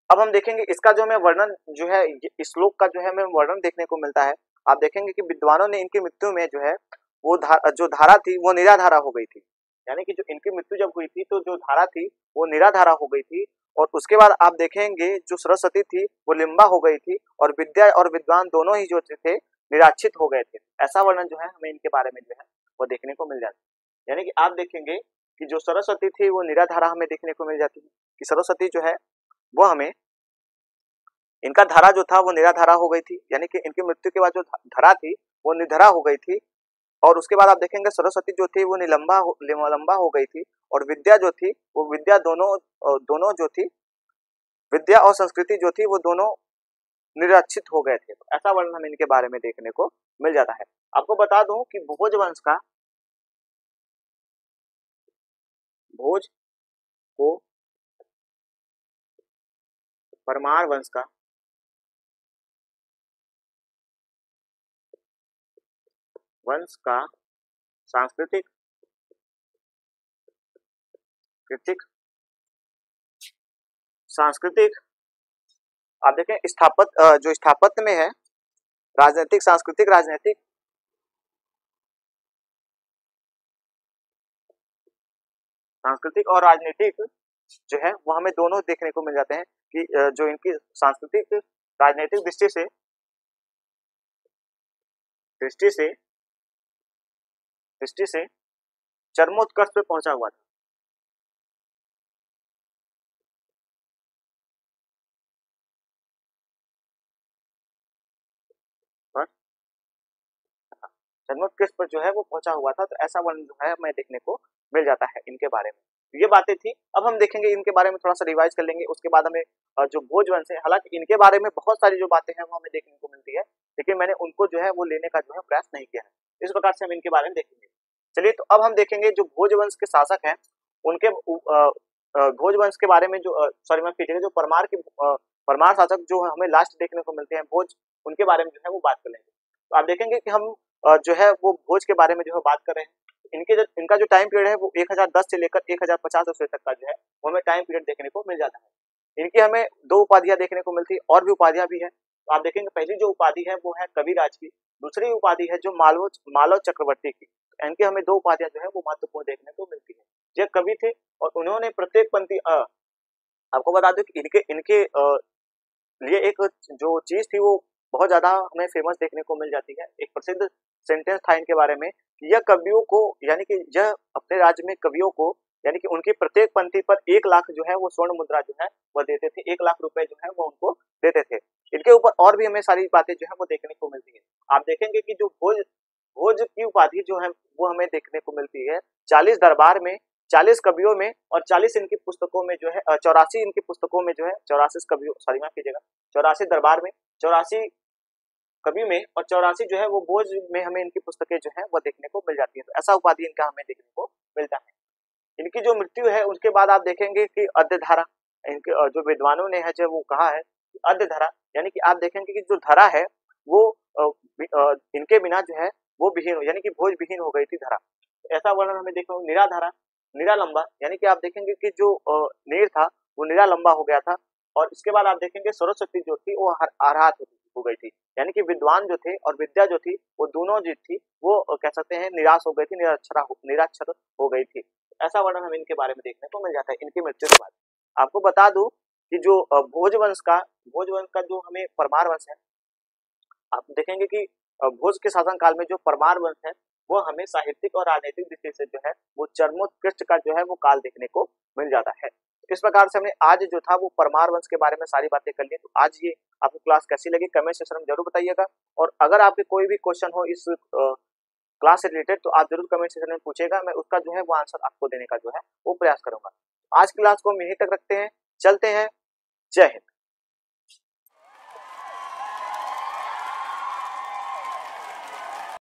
अब हम देखेंगे इसका जो हमें वर्णन जो है, इस श्लोक का जो है हमें वर्णन देखने को मिलता है। आप देखेंगे कि विद्वानों ने इनकी मृत्यु में जो है वो जो धारा थी वो निराधारा हो गई थी। यानी कि जो इनकी मृत्यु जब हुई थी तो जो धारा थी वो निराधारा हो गई थी, और उसके बाद आप देखेंगे जो सरस्वती थी वो लिम्बा हो गई थी, और विद्या और विद्वान दोनों ही जो थे निराच्छित हो गए थे। ऐसा वर्णन जो है हमें इनके बारे में जो है वो देखने को मिल जाता है। यानी कि आप देखेंगे कि जो सरस्वती थी वो निराधारा हमें देखने को मिल जाती है, कि सरस्वती जो है वो हमें, इनका धारा जो था वो निराधारा हो गई थी, यानी कि इनकी मृत्यु के बाद जो धरा थी वो निधरा हो गई थी। और उसके बाद आप देखेंगे सरस्वती जो थी वो निलंबा हो गई थी, और विद्या जो थी वो विद्या दोनों जो थी, विद्या और संस्कृति जो थी वो दोनों निरक्षित हो गए थे। तो ऐसा वर्णन हमें इनके बारे में देखने को मिल जाता है। आपको बता दूं कि भोज को परमार वंश का सांस्कृतिक कृतिक सांस्कृतिक, आप देखें जो स्थापत्य में है, राजनीतिक सांस्कृतिक राजनीतिक सांस्कृतिक और राजनीतिक जो है वो हमें दोनों देखने को मिल जाते हैं, कि जो इनकी सांस्कृतिक राजनीतिक दृष्टि से चरमोत्कर्ष पे पहुंचा हुआ था। पर सर्वोत्कृष्ट पर जो है वो पहुंचा हुआ था। तो ऐसा वर्णन जो है हमें देखने को मिल जाता है इनके बारे में। तो ये बातें थी। अब हम देखेंगे इनके बारे में थोड़ा सा रिवाइज कर लेंगे। उसके बाद हमें जो भोजवंश है, हालांकि इनके बारे में बहुत सारी जो बातें हैं वो हमें देखने को मिलती है, लेकिन मैंने उनको जो है वो लेने का जो है प्रयास नहीं किया है। इस प्रकार से हम इनके बारे में देखेंगे। चलिए, तो अब हम देखेंगे जो भोजवंश के शासक हैं उनके भोजवंश के बारे में, जो सॉरी माफ कीजिएगा, जो परमार शासक जो हमें लास्ट देखने को मिलते हैं भोज, उनके बारे में जो है वो बात कर लेंगे। तो आप देखेंगे कि हम जो है वो भोज के बारे में जो है बात कर रहे हैं। इनका जो टाइम पीरियड है वो 1010 से लेकर 1050 ईस्वी तक का जो है वो हमें टाइम पीरियड देखने को मिल जाता है। इनकी हमें 2 उपाधियां देखने को मिलती है, और भी उपाधियां भी है। तो आप देखेंगे पहली जो उपाधि है वो है कविराज की, दूसरी उपाधि है जो मालव चक्रवर्ती की। तो इनकी हमें 2 उपाधियां जो है वो महत्वपूर्ण देखने को मिलती है। ये कवि थे और उन्होंने प्रत्येक पंक्ति, आपको बता दूं कि इनके लिए एक जो चीज थी वो बहुत ज्यादा हमें फेमस देखने को मिल जाती है। एक प्रसिद्ध सेंटेंस था इनके बारे में कि यह कवियों को, यानी कि यह अपने राज्य में कवियों को, यानी कि उनकी प्रत्येक पंक्ति पर 1 लाख जो है वो स्वर्ण मुद्रा जो है वो देते थे, 1 लाख रुपए जो है वो उनको देते थे। इनके ऊपर और भी हमें सारी बातें जो है वो देखने को मिलती है। आप देखेंगे कि जो भोज की उपाधि जो है वो हमें देखने को मिलती है 40 दरबार में, 40 कवियों में, और 40 इनकी पुस्तकों में जो है 84 इनकी पुस्तकों में जो है, 84 कवियों, सॉरी माफ कीजिएगा, 84 दरबार में, 84 कवि में, और 84 जो है वो भोज में हमें इनकी पुस्तकें जो है वो देखने को मिल जाती है। तो ऐसा उपाधि इनका हमें देखने को मिलता है। इनकी जो मृत्यु है उसके बाद आप देखेंगे कि अद्यधारा, इनके जो विद्वानों ने है जो वो कहा है अद्यधारा, यानी कि आप देखेंगे कि जो धरा है वो इनके बिना जो है वो विहीन, यानी कि भोज विहीन हो गई थी धरा। ऐसा वर्णन हमें देखने को निराधारा, निरालंबा, यानी कि आप देखेंगे कि जो नीर था वो निरालंबा हो गया था। और इसके बाद आप देखेंगे सरस्वती जो थी वो आरात हो गई थी, यानी कि विद्वान जो थे और विद्या जो थी वो दोनों जो थी वो कह सकते हैं निराश हो गई थी, निराक्षर हो गई थी। ऐसा वर्णन हमें इनके बारे में देखने को मिल जाता है इनकी मृत्यु के बाद। आपको बता दूं कि जो भोजवंश का जो हमें परमार वंश है, आप देखेंगे कि भोज के शासन काल में जो परमार वंश है वो हमें साहित्यिक और राजनीतिक दृष्टि से जो है वो चरमोत्कृष्ट का जो है वो काल देखने को मिल जाता है। इस प्रकार से हमने आज जो था वो परमार वंश के बारे में सारी बातें कर ली। तो आज ये आपको क्लास कैसी लगी कमेंट सेक्शन में जरूर बताइएगा, और अगर आपके कोई भी क्वेश्चन हो इस क्लास से रिलेटेड तो आप जरूर कमेंट सेक्शन में पूछेगा, मैं उसका जो है वो आंसर आपको देने का जो है वो प्रयास करूंगा। आज की क्लास को हम यहीं तक रखते हैं, चलते हैं, जय हिंद।